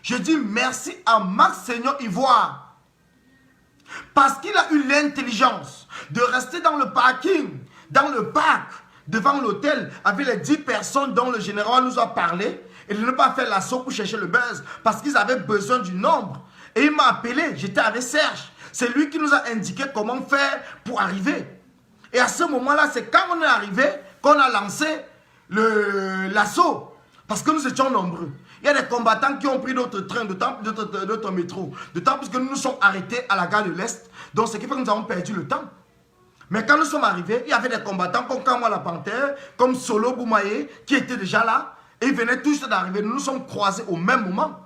Je dis merci à Max Seigneur Ivoire. Parce qu'il a eu l'intelligence de rester dans le parking, dans le parc, devant l'hôtel avec les 10 personnes dont le général nous a parlé et de ne pas faire l'assaut pour chercher le buzz parce qu'ils avaient besoin du nombre. Et il m'a appelé, j'étais avec Serge. C'est lui qui nous a indiqué comment faire pour arriver. Et à ce moment-là, c'est quand on est arrivé qu'on a lancé l'assaut. Parce que nous étions nombreux. Il y a des combattants qui ont pris d'autres trains, d'autres métros. D'autant plus que nous nous sommes arrêtés à la gare de l'Est. Donc, ce qui fait que nous avons perdu le temps. Mais quand nous sommes arrivés, il y avait des combattants comme Kamwa la Panthère, comme Solo Boumaye, qui étaient déjà là. Et ils venaient tous d'arriver. Nous nous sommes croisés au même moment.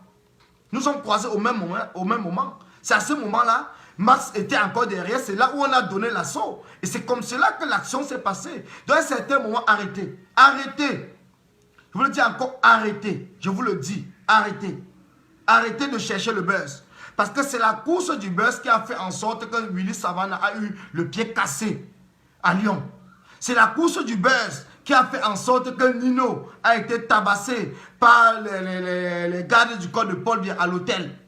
Nous sommes croisés au même moment. C'est à ce moment-là, Max était encore derrière. C'est là où on a donné l'assaut. Et c'est comme cela que l'action s'est passée. Dans un certain moment, arrêtez. Arrêtez. Je vous le dis encore, arrêtez. Je vous le dis, arrêtez. Arrêtez de chercher le buzz. Parce que c'est la course du buzz qui a fait en sorte que Willy Savannah a eu le pied cassé à Lyon. C'est la course du buzz qui a fait en sorte que Nino a été tabassé par les gardes du corps de Paul Biya à l'hôtel.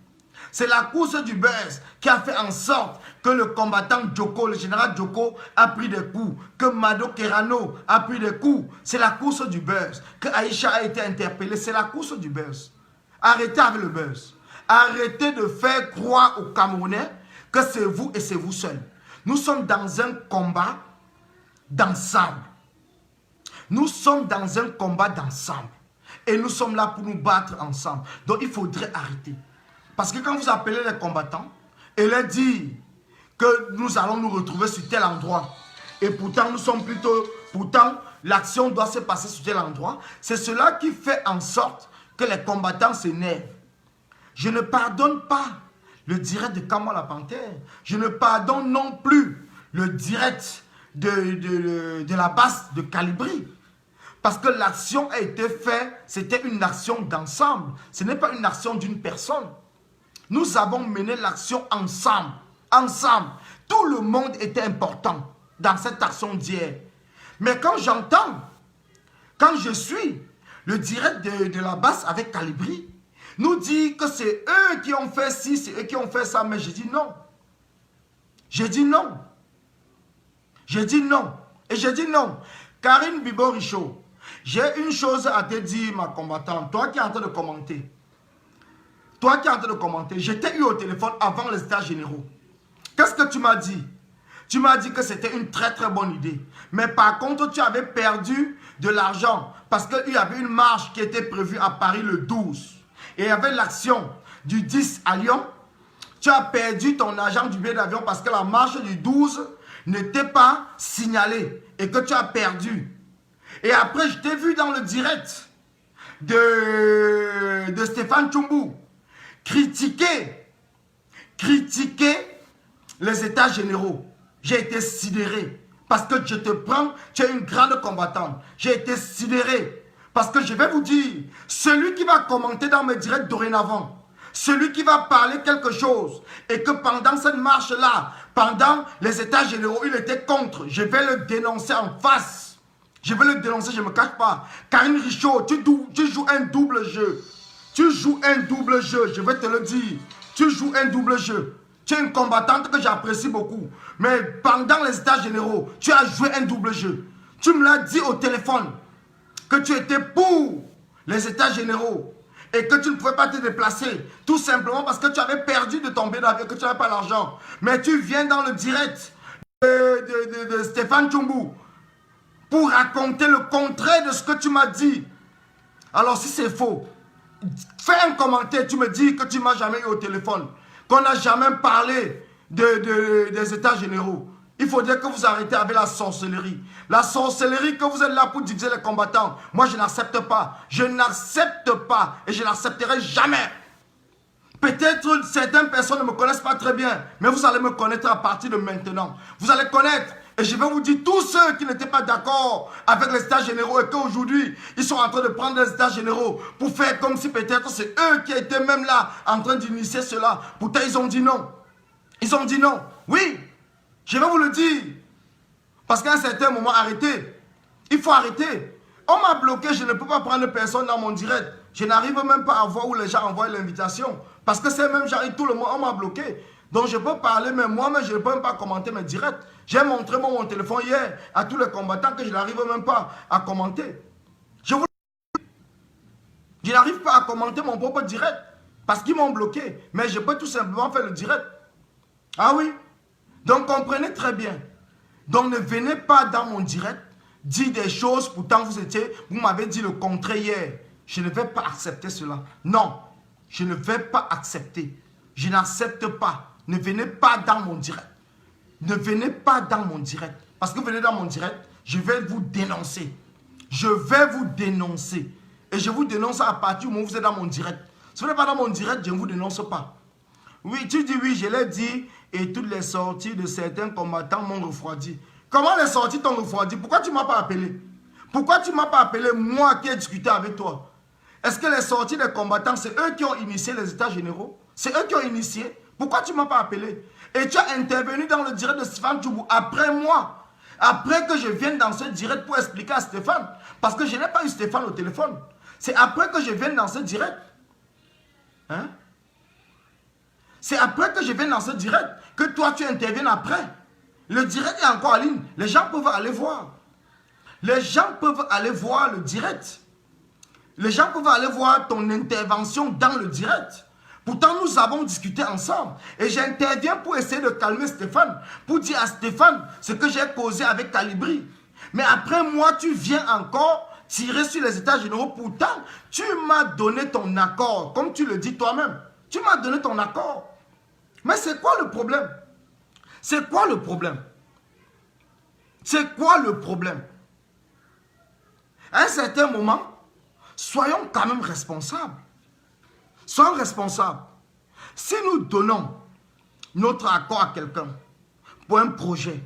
C'est la course du buzz qui a fait en sorte que le combattant Djoko, le général Djoko, a pris des coups, que Mado Kerano a pris des coups. C'est la course du buzz, que Aïcha a été interpellée. C'est la course du buzz. Arrêtez avec le buzz. Arrêtez de faire croire aux Camerounais que c'est vous et c'est vous seul. Nous sommes dans un combat d'ensemble. Nous sommes dans un combat d'ensemble. Et nous sommes là pour nous battre ensemble. Donc il faudrait arrêter. Parce que quand vous appelez les combattants et leur dire que nous allons nous retrouver sur tel endroit, et pourtant nous sommes pourtant l'action doit se passer sur tel endroit, c'est cela qui fait en sorte que les combattants s'énervent. Je ne pardonne pas le direct de Kamwa la Panthère. Je ne pardonne non plus le direct de la base de Calibri. Parce que l'action a été faite, c'était une action d'ensemble. Ce n'est pas une action d'une personne. Nous avons mené l'action ensemble. Ensemble. Tout le monde était important dans cette action d'hier. Mais quand j'entends, quand je suis le direct de la base avec Calibri, nous dit que c'est eux qui ont fait ci, c'est eux qui ont fait ça. Mais j'ai dit non. J'ai dit non. J'ai dit non. Et j'ai dit non. Karine Bibo-Richaud, j'ai une chose à te dire, ma combattante. Toi qui es en train de commenter. Toi qui es en train de commenter. Je t'ai eu au téléphone avant les états généraux. Qu'est-ce que tu m'as dit? Tu m'as dit que c'était une très très bonne idée. Mais par contre, tu avais perdu de l'argent. Parce qu'il y avait une marche qui était prévue à Paris le 12. Et il y avait l'action du 10 à Lyon. Tu as perdu ton argent du billet d'avion parce que la marche du 12 n'était pas signalée. Et que tu as perdu. Et après, je t'ai vu dans le direct de Stéphane Tchoumbou critiquer les états généraux. J'ai été sidéré parce que je te prends, tu es une grande combattante. J'ai été sidéré parce que je vais vous dire, celui qui va commenter dans mes directs dorénavant, celui qui va parler quelque chose et que pendant cette marche-là, pendant les états généraux, il était contre, je vais le dénoncer en face. Je vais le dénoncer, je ne me cache pas. Karine Richaud, tu joues un double jeu. Tu joues un double jeu, je vais te le dire. Tu joues un double jeu. Tu es une combattante que j'apprécie beaucoup. Mais pendant les états généraux, tu as joué un double jeu. Tu me l'as dit au téléphone que tu étais pour les états généraux et que tu ne pouvais pas te déplacer. Tout simplement parce que tu avais perdu de ton billet d'avion, que tu n'avais pas l'argent. Mais tu viens dans le direct de Stéphane Tchoumbou pour raconter le contraire de ce que tu m'as dit. Alors si c'est faux, fais un commentaire, tu me dis que tu ne m'as jamais eu au téléphone, qu'on n'a jamais parlé des états généraux. Il faudrait que vous arrêtez avec la sorcellerie. La sorcellerie que vous êtes là pour diviser les combattants. Moi, je n'accepte pas. Je n'accepte pas et je n'accepterai jamais. Peut-être certaines personnes ne me connaissent pas très bien, mais vous allez me connaître à partir de maintenant. Vous allez connaître. Et je vais vous dire, tous ceux qui n'étaient pas d'accord avec les états généraux et qu'aujourd'hui, ils sont en train de prendre les états généraux pour faire comme si peut-être c'est eux qui étaient même là en train d'initier cela. Pourtant, ils ont dit non. Ils ont dit non. Oui, je vais vous le dire. Parce qu'à un certain moment, arrêtez. Il faut arrêter. On m'a bloqué, je ne peux pas prendre personne dans mon direct. Je n'arrive même pas à voir où les gens envoient l'invitation. Parce que c'est même, j'arrive tout le monde, on m'a bloqué. Donc je peux parler, mais moi-même, je ne peux même pas commenter mes directs. J'ai montré mon téléphone hier à tous les combattants que je n'arrive même pas à commenter. Je n'arrive pas à commenter mon propre direct parce qu'ils m'ont bloqué. Mais je peux tout simplement faire le direct. Ah oui? Donc comprenez très bien. Donc ne venez pas dans mon direct dire des choses, pourtant vous m'avez dit le contraire hier. Je ne vais pas accepter cela. Non, je ne vais pas accepter. Je n'accepte pas. Ne venez pas dans mon direct. Ne venez pas dans mon direct. Parce que vous venez dans mon direct, je vais vous dénoncer. Je vais vous dénoncer. Et je vous dénonce à partir du moment où vous êtes dans mon direct. Si vous n'êtes pas dans mon direct, je ne vous dénonce pas. Oui, tu dis oui, je l'ai dit. Et toutes les sorties de certains combattants m'ont refroidi. Comment les sorties t'ont refroidi? Pourquoi tu ne m'as pas appelé? Pourquoi tu ne m'as pas appelé, moi qui ai discuté avec toi? Est-ce que les sorties des combattants, c'est eux qui ont initié les états généraux? C'est eux qui ont initié. Pourquoi tu ne m'as pas appelé? Et tu as intervenu dans le direct de Stéphane Djoubou après moi. Après que je vienne dans ce direct pour expliquer à Stéphane. Parce que je n'ai pas eu Stéphane au téléphone. C'est après que je vienne dans ce direct. Hein? C'est après que je vienne dans ce direct que toi tu interviennes après. Le direct est encore en ligne. Les gens peuvent aller voir. Les gens peuvent aller voir le direct. Les gens peuvent aller voir ton intervention dans le direct. Pourtant, nous avons discuté ensemble. Et j'interviens pour essayer de calmer Stéphane. Pour dire à Stéphane ce que j'ai causé avec Calibri. Mais après moi, tu viens encore tirer sur les états généraux. Pourtant, tu m'as donné ton accord. Comme tu le dis toi-même. Tu m'as donné ton accord. Mais c'est quoi le problème? C'est quoi le problème? C'est quoi le problème? À un certain moment, soyons quand même responsables. Soyons responsables. Si nous donnons notre accord à quelqu'un pour un projet,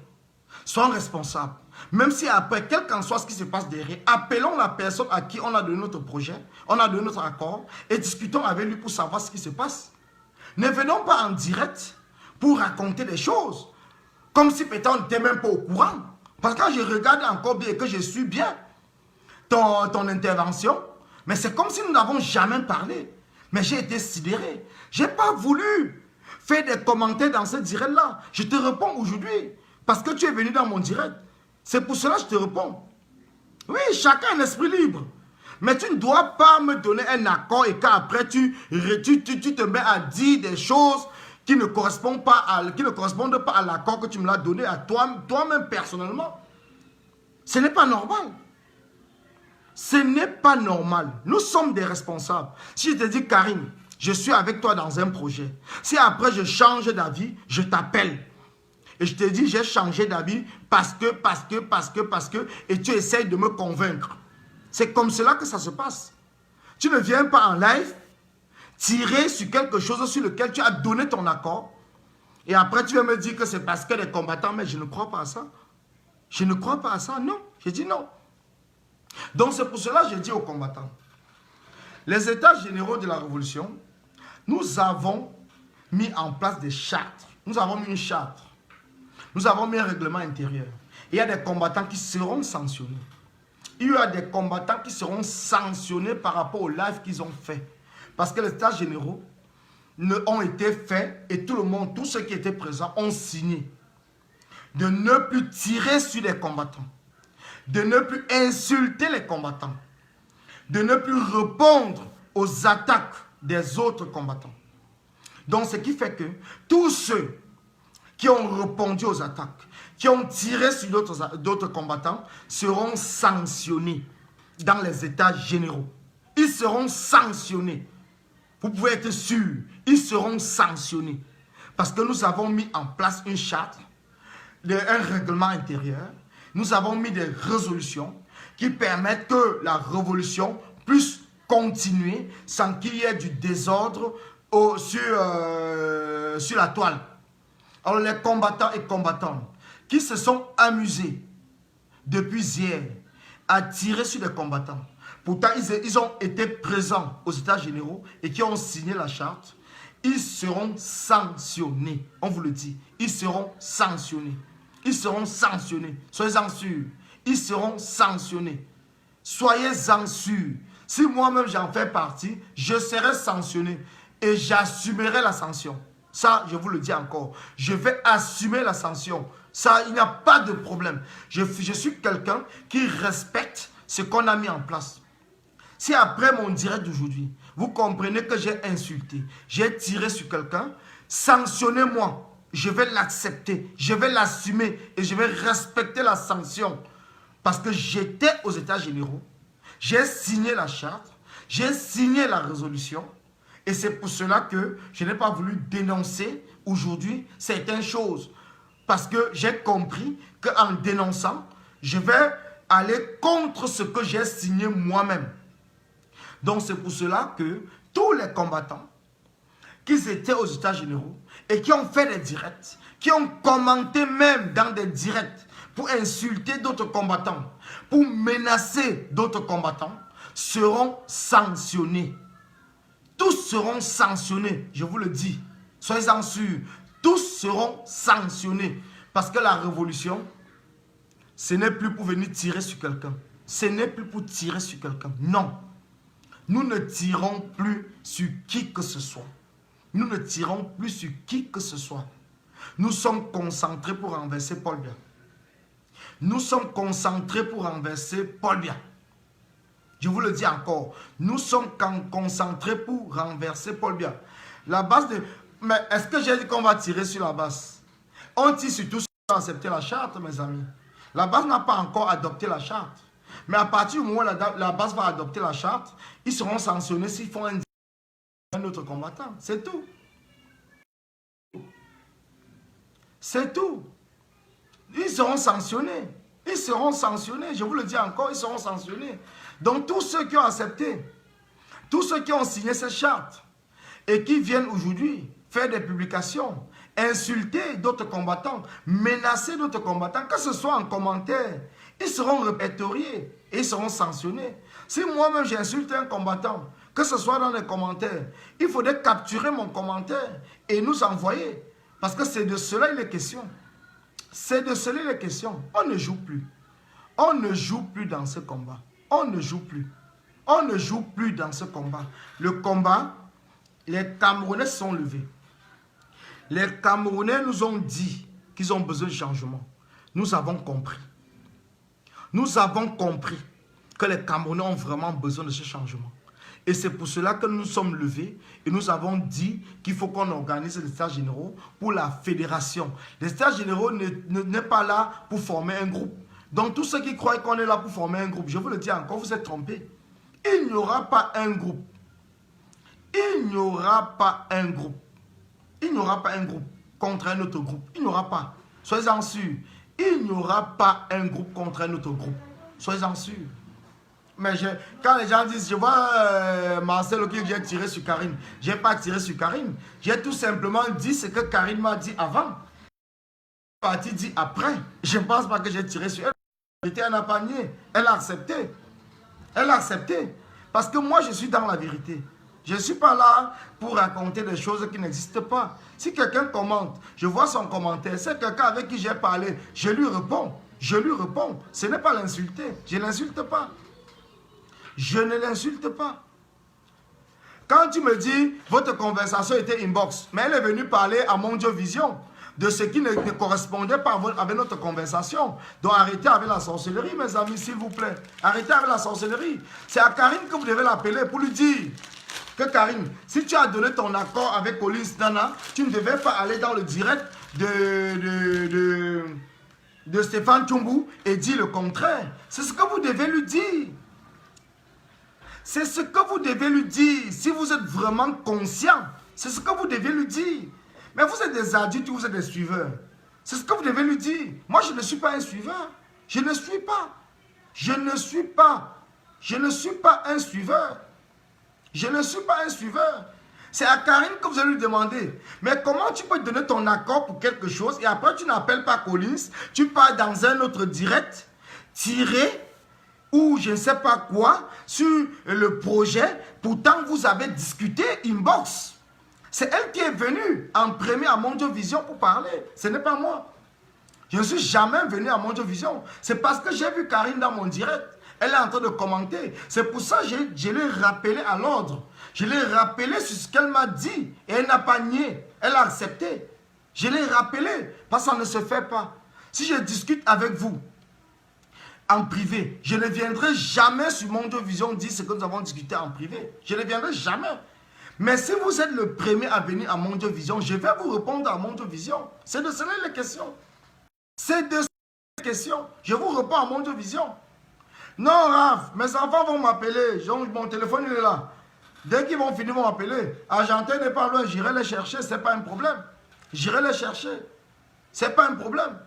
soyons responsables. Même si après, quel qu'en soit ce qui se passe derrière, appelons la personne à qui on a donné notre projet, on a donné notre accord et discutons avec lui pour savoir ce qui se passe. Ne venons pas en direct pour raconter des choses comme si peut-être on n'était même pas au courant. Parce que quand je regarde encore bien et que je suis bien ton intervention, mais c'est comme si nous n'avons jamais parlé. Mais j'ai été sidéré. Je n'ai pas voulu faire des commentaires dans ce direct-là. Je te réponds aujourd'hui parce que tu es venu dans mon direct. C'est pour cela que je te réponds. Oui, chacun a un esprit libre. Mais tu ne dois pas me donner un accord et qu'après tu te mets à dire des choses qui ne correspondent pas à l'accord que tu me l'as donné à toi-même personnellement. Ce n'est pas normal. Ce n'est pas normal. Nous sommes des responsables. Si je te dis, Karim, je suis avec toi dans un projet. Si après je change d'avis, je t'appelle. Et je te dis, j'ai changé d'avis parce que, et tu essayes de me convaincre. C'est comme cela que ça se passe. Tu ne viens pas en live tirer sur quelque chose sur lequel tu as donné ton accord. Et après, tu vas me dire que c'est parce que les combattants, mais je ne crois pas à ça. Je ne crois pas à ça, non. Je dis non. Donc c'est pour cela que je dis aux combattants, les états généraux de la révolution, nous avons mis en place des chartes. Nous avons mis une charte. Nous avons mis un règlement intérieur. Il y a des combattants qui seront sanctionnés. Il y a des combattants qui seront sanctionnés par rapport au live qu'ils ont fait. Parce que les états généraux ont été faits et tout le monde, tous ceux qui étaient présents ont signé de ne plus tirer sur les combattants, de ne plus insulter les combattants, de ne plus répondre aux attaques des autres combattants. Donc, ce qui fait que tous ceux qui ont répondu aux attaques, qui ont tiré sur d'autres combattants, seront sanctionnés dans les états généraux. Ils seront sanctionnés. Vous pouvez être sûr, ils seront sanctionnés. Parce que nous avons mis en place une charte, un règlement intérieur. Nous avons mis des résolutions qui permettent que la révolution puisse continuer sans qu'il y ait du désordre sur la toile. Alors les combattants et combattantes qui se sont amusés depuis hier à tirer sur les combattants, pourtant ils ont été présents aux états généraux et qui ont signé la charte, ils seront sanctionnés. On vous le dit, ils seront sanctionnés. Ils seront sanctionnés. Soyez-en sûrs. Ils seront sanctionnés. Soyez-en sûrs. Si moi-même j'en fais partie, je serai sanctionné et j'assumerai la sanction. Ça, je vous le dis encore. Je vais assumer la sanction. Ça, il n'y a pas de problème. Je suis quelqu'un qui respecte ce qu'on a mis en place. Si après mon direct d'aujourd'hui, vous comprenez que j'ai insulté, j'ai tiré sur quelqu'un, sanctionnez-moi. Je vais l'accepter, je vais l'assumer et je vais respecter la sanction. Parce que j'étais aux États généraux, j'ai signé la charte, j'ai signé la résolution. Et c'est pour cela que je n'ai pas voulu dénoncer aujourd'hui certaines choses. Parce que j'ai compris qu'en dénonçant, je vais aller contre ce que j'ai signé moi-même. Donc c'est pour cela que tous les combattants qui étaient aux États généraux et qui ont fait des directs, qui ont commenté même dans des directs pour insulter d'autres combattants, pour menacer d'autres combattants, seront sanctionnés. Tous seront sanctionnés, je vous le dis. Soyez-en sûrs, tous seront sanctionnés. Parce que la révolution, ce n'est plus pour venir tirer sur quelqu'un. Ce n'est plus pour tirer sur quelqu'un. Non. Nous ne tirons plus sur qui que ce soit. Nous ne tirons plus sur qui que ce soit. Nous sommes concentrés pour renverser Paul Biya. Nous sommes concentrés pour renverser Paul Biya. Je vous le dis encore. Nous sommes concentrés pour renverser Paul Biya. La base de... Mais est-ce que j'ai dit qu'on va tirer sur la base? On tire surtout sur accepter la charte, mes amis. La base n'a pas encore adopté la charte. Mais à partir du moment où la base va adopter la charte, ils seront sanctionnés s'ils font un autre combattant. C'est tout. C'est tout. Ils seront sanctionnés. Ils seront sanctionnés. Je vous le dis encore, ils seront sanctionnés. Donc tous ceux qui ont accepté, tous ceux qui ont signé cette charte et qui viennent aujourd'hui faire des publications, insulter d'autres combattants, menacer d'autres combattants, que ce soit en commentaire, ils seront répertoriés et ils seront sanctionnés. Si moi-même j'insulte un combattant, que ce soit dans les commentaires, il faudrait capturer mon commentaire et nous envoyer. Parce que c'est de cela il est question. C'est de cela il est question. On ne joue plus. On ne joue plus dans ce combat. On ne joue plus. On ne joue plus dans ce combat. Le combat, les Camerounais sont levés. Les Camerounais nous ont dit qu'ils ont besoin de changement. Nous avons compris. Nous avons compris que les Camerounais ont vraiment besoin de ce changement. Et c'est pour cela que nous sommes levés et nous avons dit qu'il faut qu'on organise les États généraux pour la fédération. Les États généraux n'est pas là pour former un groupe. Donc tous ceux qui croient qu'on est là pour former un groupe, je vous le dis encore, vous êtes trompés. Il n'y aura pas un groupe. Il n'y aura pas un groupe. Il n'y aura pas un groupe contre un autre groupe. Il n'y aura pas. Soyez-en sûrs. Il n'y aura pas un groupe contre un autre groupe. Soyez-en sûrs. Mais quand les gens disent, je vois Marcel qui vient tirer sur Karine. Je n'ai pas tiré sur Karine. J'ai tout simplement dit ce que Karine m'a dit avant. Partie dit après. Je ne pense pas que j'ai tiré sur elle. Elle n'a pas nié. Elle a accepté. Elle a accepté. Parce que moi, je suis dans la vérité. Je ne suis pas là pour raconter des choses qui n'existent pas. Si quelqu'un commente, je vois son commentaire, c'est quelqu'un avec qui j'ai parlé, je lui réponds. Je lui réponds. Ce n'est pas l'insulter. Je ne l'insulte pas. Je ne l'insulte pas. Quand tu me dis, votre conversation était inbox, mais elle est venue parler à Mondio Vision de ce qui ne correspondait pas avec notre conversation. Donc arrêtez avec la sorcellerie, mes amis, s'il vous plaît. Arrêtez avec la sorcellerie. C'est à Karine que vous devez l'appeler pour lui dire que Karine, si tu as donné ton accord avec Collins Nana, tu ne devais pas aller dans le direct de Stéphane Tchombou et dire le contraire. C'est ce que vous devez lui dire. C'est ce que vous devez lui dire. Si vous êtes vraiment conscient, c'est ce que vous devez lui dire. Mais vous êtes des adultes, vous êtes des suiveurs. C'est ce que vous devez lui dire. Moi, je ne suis pas un suiveur. Je ne suis pas. Je ne suis pas. Je ne suis pas un suiveur. Je ne suis pas un suiveur. C'est à Karine que vous allez lui demander. Mais comment tu peux donner ton accord pour quelque chose et après tu n'appelles pas Collins, tu pars dans un autre direct, tirer ou je ne sais pas quoi sur le projet. Pourtant, vous avez discuté inbox. C'est elle qui est venue en premier à Mondio Vision pour parler. Ce n'est pas moi. Je ne suis jamais venu à Mondio Vision. C'est parce que j'ai vu Karine dans mon direct. Elle est en train de commenter. C'est pour ça que je l'ai rappelé à l'ordre. Je l'ai rappelé sur ce qu'elle m'a dit. Et elle n'a pas nié. Elle a accepté. Je l'ai rappelé. Parce que ça ne se fait pas. Si je discute avec vous en privé, je ne viendrai jamais sur Mondio Vision dire ce que nous avons discuté en privé. Je ne viendrai jamais. Mais si vous êtes le premier à venir à Mondio Vision, je vais vous répondre à Mondio Vision. C'est de cela les questions. C'est de cela les questions. Je vous réponds à Mondio Vision. Non, Raph, mes enfants vont m'appeler. Mon téléphone, il est là. Dès qu'ils vont finir, ils vont m'appeler. Argentin n'est pas loin, j'irai les chercher, ce n'est pas un problème. J'irai les chercher. Ce n'est pas un problème.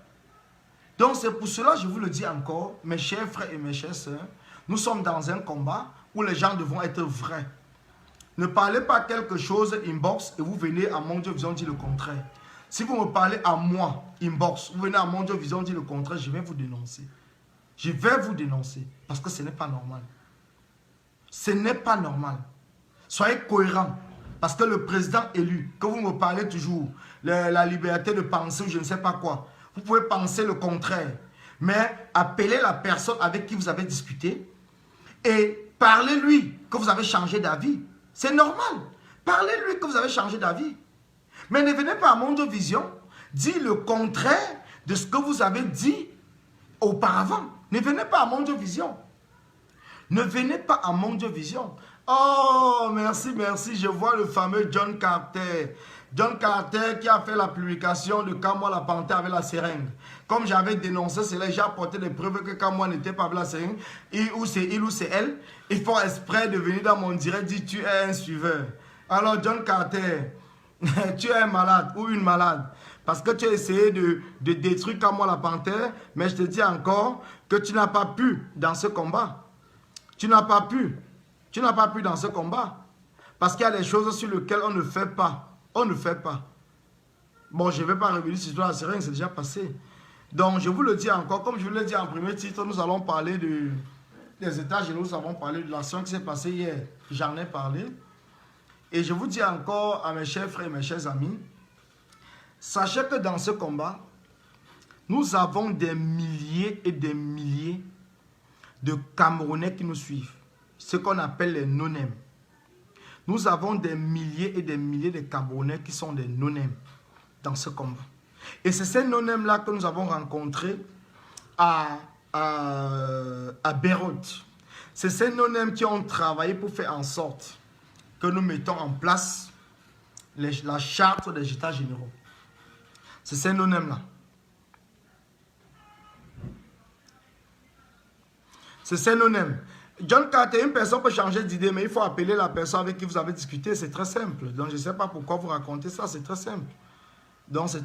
Donc, c'est pour cela, je vous le dis encore, mes chers frères et mes chères sœurs, nous sommes dans un combat où les gens devront être vrais. Ne parlez pas quelque chose inbox et vous venez à Mondio Vision dire le contraire. Si vous me parlez à moi, inbox, vous venez à Mondio Vision dire le contraire, je vais vous dénoncer. Je vais vous dénoncer parce que ce n'est pas normal. Ce n'est pas normal. Soyez cohérents. Parce que le président élu, que vous me parlez toujours, la liberté de penser ou je ne sais pas quoi, vous pouvez penser le contraire. Mais appelez la personne avec qui vous avez discuté et parlez-lui que vous avez changé d'avis. C'est normal. Parlez-lui que vous avez changé d'avis. Mais ne venez pas à Mondio Vision dire le contraire de ce que vous avez dit auparavant. Ne venez pas à Mondio Vision. Ne venez pas à Mondio Vision. Oh, merci, merci. Je vois le fameux John Carter. John Carter qui a fait la publication de Quand moi la panthère avec la seringue. Comme j'avais dénoncé cela, j'ai apporté des preuves que quand moi n'était pas avec la seringue, ou c'est elle, ils font exprès de venir dans mon direct dire tu es un suiveur. Alors John Carter, tu es un malade ou une malade. Parce que tu as essayé de détruire Quand moi la panthère, mais je te dis encore que tu n'as pas pu dans ce combat. Tu n'as pas pu. Tu n'as pas pu dans ce combat. Parce qu'il y a des choses sur lesquelles on ne fait pas. On ne fait pas. Bon, je ne vais pas revenir sur la seringue, c'est déjà passé. Donc, je vous le dis encore, comme je vous l'ai dit en premier titre, nous allons parler des États-Unis, nous avons parlé de l'action qui s'est passée hier. J'en ai parlé. Et je vous dis encore à mes chers frères et mes chers amis, sachez que dans ce combat, nous avons des milliers et des milliers de Camerounais qui nous suivent. Ce qu'on appelle les no-names. Nous avons des milliers et des milliers de Camerounais qui sont des no-names dans ce combat. Et c'est ces no-names-là que nous avons rencontrés à Beyrouth. C'est ces no-names qui ont travaillé pour faire en sorte que nous mettons en place la charte des États généraux. C'est ces no-names-là. C'est ces no-names. John Carter, une personne peut changer d'idée, mais il faut appeler la personne avec qui vous avez discuté. C'est très simple. Donc, je ne sais pas pourquoi vous racontez ça. C'est très simple. Donc, c'est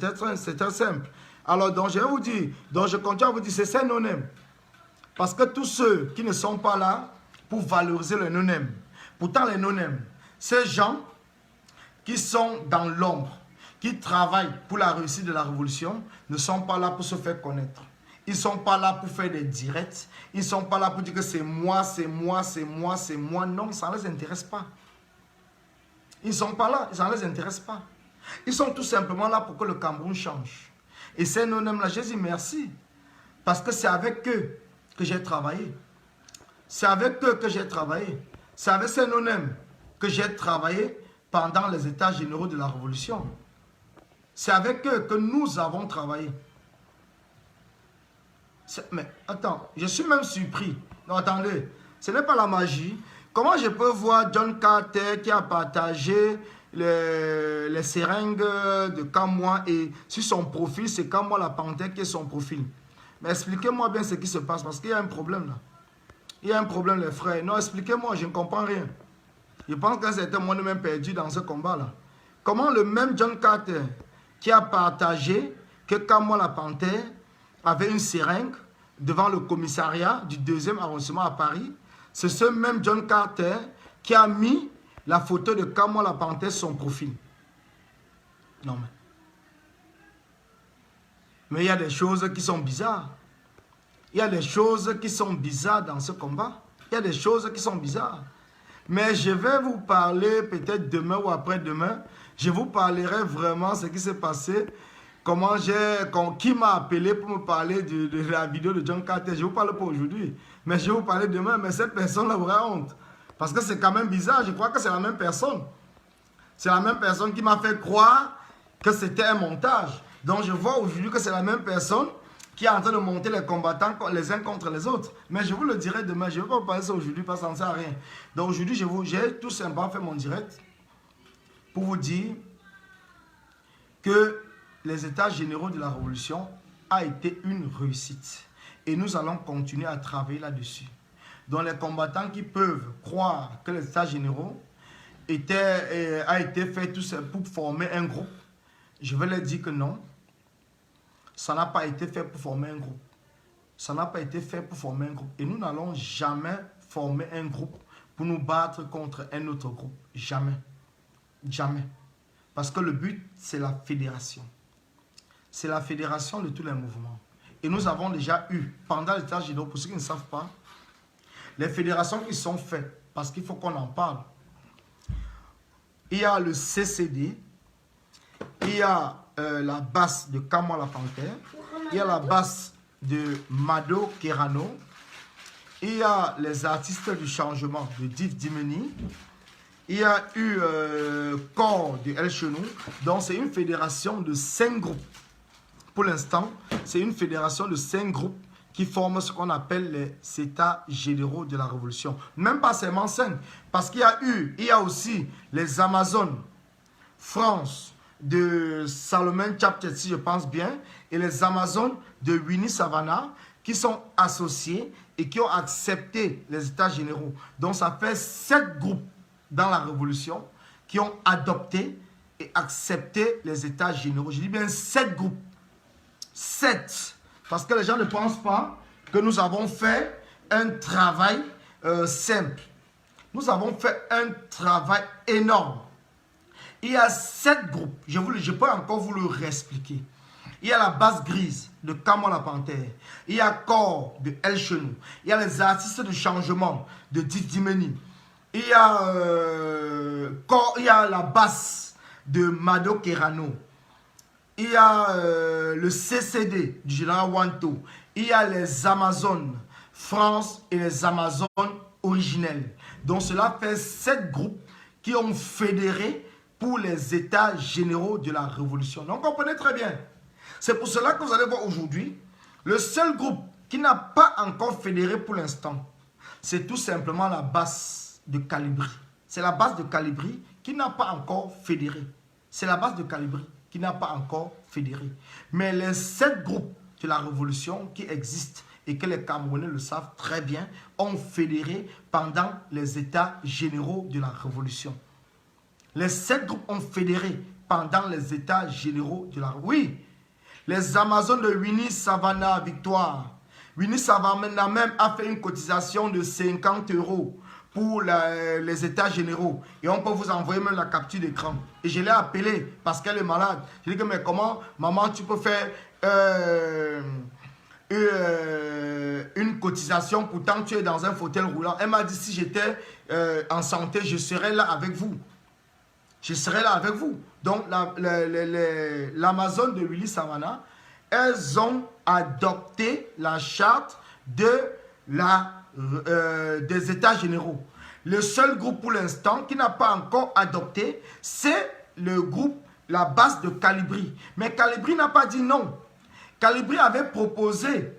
très simple. Alors, donc, je vais vous dire, donc je continue à vous dire, c'est ces no-names. Parce que tous ceux qui ne sont pas là pour valoriser les no-names, pourtant les no-names, ces gens qui sont dans l'ombre, qui travaillent pour la réussite de la révolution, ne sont pas là pour se faire connaître. Ils ne sont pas là pour faire des directs. Ils ne sont pas là pour dire que c'est moi, c'est moi, c'est moi, c'est moi. Non, ça ne les intéresse pas. Ils ne sont pas là, ça ne les intéresse pas. Ils sont tout simplement là pour que le Cameroun change. Et ces non-hommes-là, je dis merci. Parce que c'est avec eux que j'ai travaillé. C'est avec eux que j'ai travaillé. C'est avec ces non-hommes que j'ai travaillé pendant les états généraux de la Révolution. C'est avec eux que nous avons travaillé. Mais attends, je suis même surpris. Non, attendez, ce n'est pas la magie. Comment je peux voir John Carter qui a partagé les seringues de Kamwa et sur son profil, c'est Kamwa la panthère qui est son profil. Mais expliquez-moi bien ce qui se passe parce qu'il y a un problème là. Il y a un problème les frères. Non, expliquez-moi, je ne comprends rien. Je pense que c'était moi-même perdu dans ce combat là. Comment le même John Carter qui a partagé que Kamwa la panthère avait une seringue devant le commissariat du 2e arrondissement à Paris. C'est ce même John Carter qui a mis la photo de Kamwa la panthère sur son profil. Non mais il y a des choses qui sont bizarres. Il y a des choses qui sont bizarres dans ce combat. Il y a des choses qui sont bizarres. Mais je vais vous parler peut-être demain ou après-demain. Je vous parlerai vraiment ce qui s'est passé. Qui m'a appelé pour me parler de la vidéo de John Carter. Je ne vous parle pas aujourd'hui.
Mais je vais vous parler demain, mais cette personne aura honte. Parce que c'est quand même bizarre, je crois que c'est la même personne. C'est la même personne qui m'a fait croire que c'était un montage. Donc je vois aujourd'hui que c'est la même personne qui est en train de monter les combattants les uns contre les autres. Mais je vous le dirai demain, je ne vais pas vous parler ça aujourd'hui parce que ça ne sert à rien. Donc aujourd'hui, j'ai tout simplement fait mon direct pour vous dire que les états généraux de la révolution a été une réussite. Et nous allons continuer à travailler là-dessus. Donc les combattants qui peuvent croire que les états généraux a été fait tout ça pour former un groupe, je vais leur dire que non. Ça n'a pas été fait pour former un groupe. Ça n'a pas été fait pour former un groupe. Et nous n'allons jamais former un groupe pour nous battre contre un autre groupe. Jamais. Jamais. Parce que le but, c'est la fédération. C'est la fédération de tous les mouvements. Et nous avons déjà eu, pendant les états généraux, pour ceux qui ne savent pas, les fédérations qui sont faites, parce qu'il faut qu'on en parle. Il y a le CCD, il y a la basse de Kamwa la Panthère, il y a la basse de Mado Kerano, il y a les artistes du changement de Div Dimeni, il y a eu Corps de El Chenou, donc c'est une fédération de 5 groupes. Pour l'instant, c'est une fédération de 5 groupes qui forment ce qu'on appelle les états généraux de la révolution. Même pas seulement 5, parce qu'il y a aussi les Amazones France de Salomon Chaptetsi, je pense bien, et les Amazones de Winnie Savannah qui sont associés et qui ont accepté les états généraux. Donc ça fait 7 groupes dans la révolution qui ont adopté et accepté les états généraux. Je dis bien 7 groupes. 7. Parce que les gens ne pensent pas que nous avons fait un travail simple. Nous avons fait un travail énorme. Il y a 7 groupes. Je peux encore vous le réexpliquer. Il y a la base grise de Kamwa la Panthère. Il y a Corps de El Chenou. Il y a les artistes de changement de Div Dimeni. Il y a la basse de Mado Kerano. Il y a le CCD du général Wanto. Il y a les Amazones France et les Amazones originelles. Donc cela fait 7 groupes qui ont fédéré pour les états généraux de la révolution. Donc comprenez très bien. C'est pour cela que vous allez voir aujourd'hui, le seul groupe qui n'a pas encore fédéré pour l'instant, c'est tout simplement la base de Calibri. C'est la base de Calibri qui n'a pas encore fédéré. C'est la base de Calibri qui n'a pas encore fédéré. Mais les 7 groupes de la révolution qui existent et que les Camerounais le savent très bien, ont fédéré pendant les états généraux de la révolution. Les 7 groupes ont fédéré pendant les états généraux de la révolution. Oui, les Amazones de Winnie Savannah Victoire. Winnie Savannah même a fait une cotisation de 50 € pour les états généraux. Et on peut vous envoyer même la capture d'écran. Et je l'ai appelée parce qu'elle est malade. Je lui ai dit, mais comment, maman, tu peux faire une cotisation, pourtant tu es dans un fauteuil roulant. Elle m'a dit, si j'étais en santé, je serais là avec vous. Je serai là avec vous. Donc, l'Amazon de Willy Savannah, elles ont adopté la charte des états généraux. Le seul groupe pour l'instant qui n'a pas encore adopté, c'est le groupe, la base de Calibri. Mais Calibri n'a pas dit non. Calibri avait proposé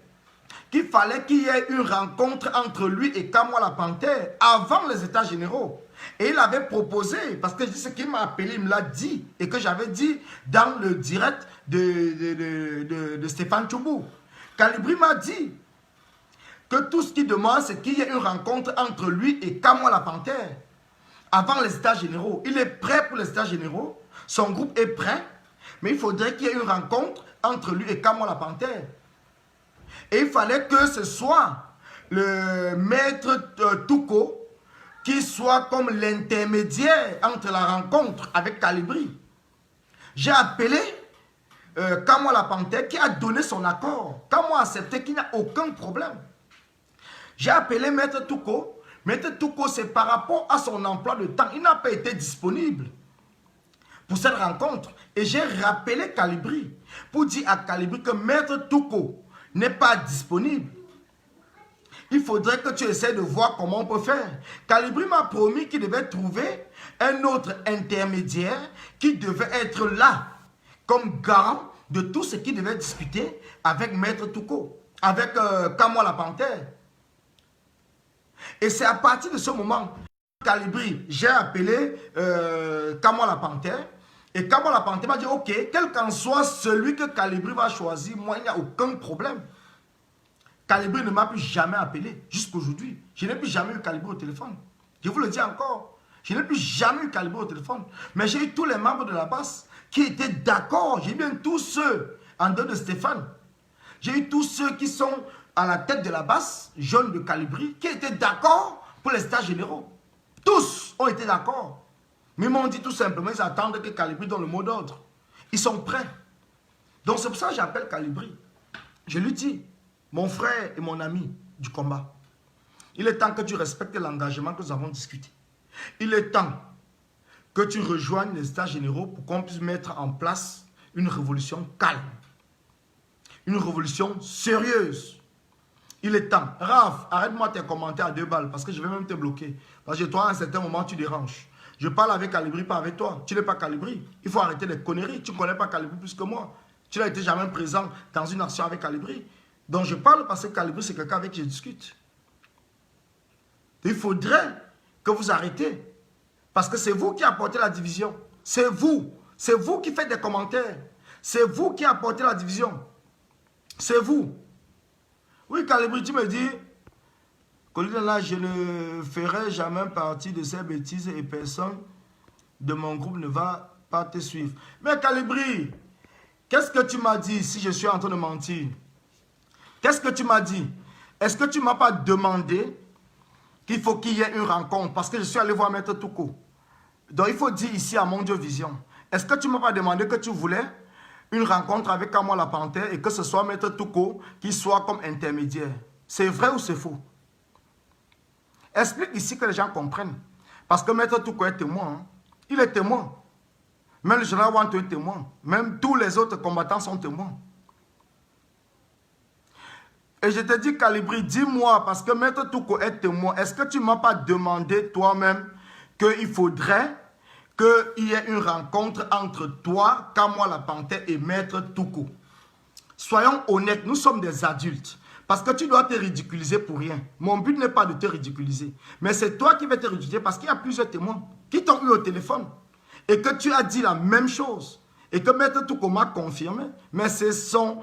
qu'il fallait qu'il y ait une rencontre entre lui et Kamwa la Panthère avant les états généraux. Et il avait proposé, parce que ce qu'il m'a appelé, il me l'a dit, et que j'avais dit dans le direct de Stéphane Tchoubou. Calibri m'a dit que tout ce qu'il demande, c'est qu'il y ait une rencontre entre lui et Kamwa la Panthère avant les états généraux. Il est prêt pour les états généraux, son groupe est prêt, mais il faudrait qu'il y ait une rencontre entre lui et Kamwa la Panthère. Et il fallait que ce soit le maître Touko qui soit comme l'intermédiaire entre la rencontre avec Calibri. J'ai appelé Kamwa la Panthère qui a donné son accord. Kamwa a accepté qu'il n'y a aucun problème. J'ai appelé Maître Touko. Maître Touko, c'est par rapport à son emploi de temps. Il n'a pas été disponible pour cette rencontre. Et j'ai rappelé Calibri pour dire à Calibri que Maître Touko n'est pas disponible.
Il faudrait que tu essaies de voir comment on peut faire. Calibri m'a promis qu'il devait trouver un autre intermédiaire qui devait être là comme garant de tout ce qu'il devait discuter avec Maître Touko, avec Kamwa la Panthère. Et c'est à partir de ce moment, Calibri, j'ai appelé Kamwa la Panthère. Et Kamwa la Panthère m'a dit, ok, quel qu'en soit celui que Calibri va choisir, moi, il n'y a aucun problème. Calibri ne m'a plus jamais appelé jusqu'aujourd'hui. Je n'ai plus jamais eu Calibri au téléphone. Je vous le dis encore. Je n'ai plus jamais eu Calibri au téléphone. Mais j'ai eu tous les membres de la base qui étaient d'accord. J'ai eu bien tous ceux, en dehors de Stéphane. J'ai eu tous ceux qui sont à la tête de la base, jeunes de Calibri, qui étaient d'accord pour les stages généraux. Tous ont été d'accord. Mais ils m'ont dit tout simplement, ils attendent que Calibri donne le mot d'ordre. Ils sont prêts. Donc c'est pour ça que j'appelle Calibri. Je lui dis, mon frère et mon ami du combat, il est temps que tu respectes l'engagement que nous avons discuté. Il est temps que tu rejoignes les États généraux pour qu'on puisse mettre en place une révolution calme. Une révolution sérieuse. Il est temps. Raph, arrête-moi tes commentaires à 2 balles parce que je vais même te bloquer. Parce que toi, à un certain moment, tu déranges. Je parle avec Calibri, pas avec toi. Tu n'es pas Calibri. Il faut arrêter les conneries. Tu ne connais pas Calibri plus que moi. Tu n'as été jamais présent dans une action avec Calibri. Donc je parle parce que Calibri, c'est quelqu'un avec qui je discute. Il faudrait que vous arrêtez. Parce que c'est vous qui apportez la division. C'est vous. C'est vous qui faites des commentaires. C'est vous qui apportez la division. C'est vous. Oui, Calibri, tu me dis, Colline, là, je ne ferai jamais partie de ces bêtises et personne de mon groupe ne va pas te suivre. Mais Calibri, qu'est-ce que tu m'as dit si je suis en train de mentir? Qu'est-ce que tu m'as dit? Est-ce que tu ne m'as pas demandé qu'il faut qu'il y ait une rencontre? Parce que je suis allé voir Maître Touko. Donc il faut dire ici à Mondio Vision. Est-ce que tu ne m'as pas demandé que tu voulais une rencontre avec Kamwa la Panthère et que ce soit Maître Touko qui soit comme intermédiaire? C'est vrai ou c'est faux? Explique ici que les gens comprennent. Parce que Maître Touko est témoin. Hein? Il est témoin. Même le général Wanto est témoin. Même tous les autres combattants sont témoins. Et je te dis, Calibri, dis-moi, parce que Maître Touko est témoin, est-ce que tu ne m'as pas demandé toi-même qu'il faudrait qu'il y ait une rencontre entre toi, Kamwa la Panthère et Maître Touko? Soyons honnêtes, nous sommes des adultes. Parce que tu dois te ridiculiser pour rien. Mon but n'est pas de te ridiculiser. Mais c'est toi qui vas te ridiculiser parce qu'il y a plusieurs témoins qui t'ont eu au téléphone. Et que tu as dit la même chose. Et que Maître Touko m'a confirmé. Mais c'est tout.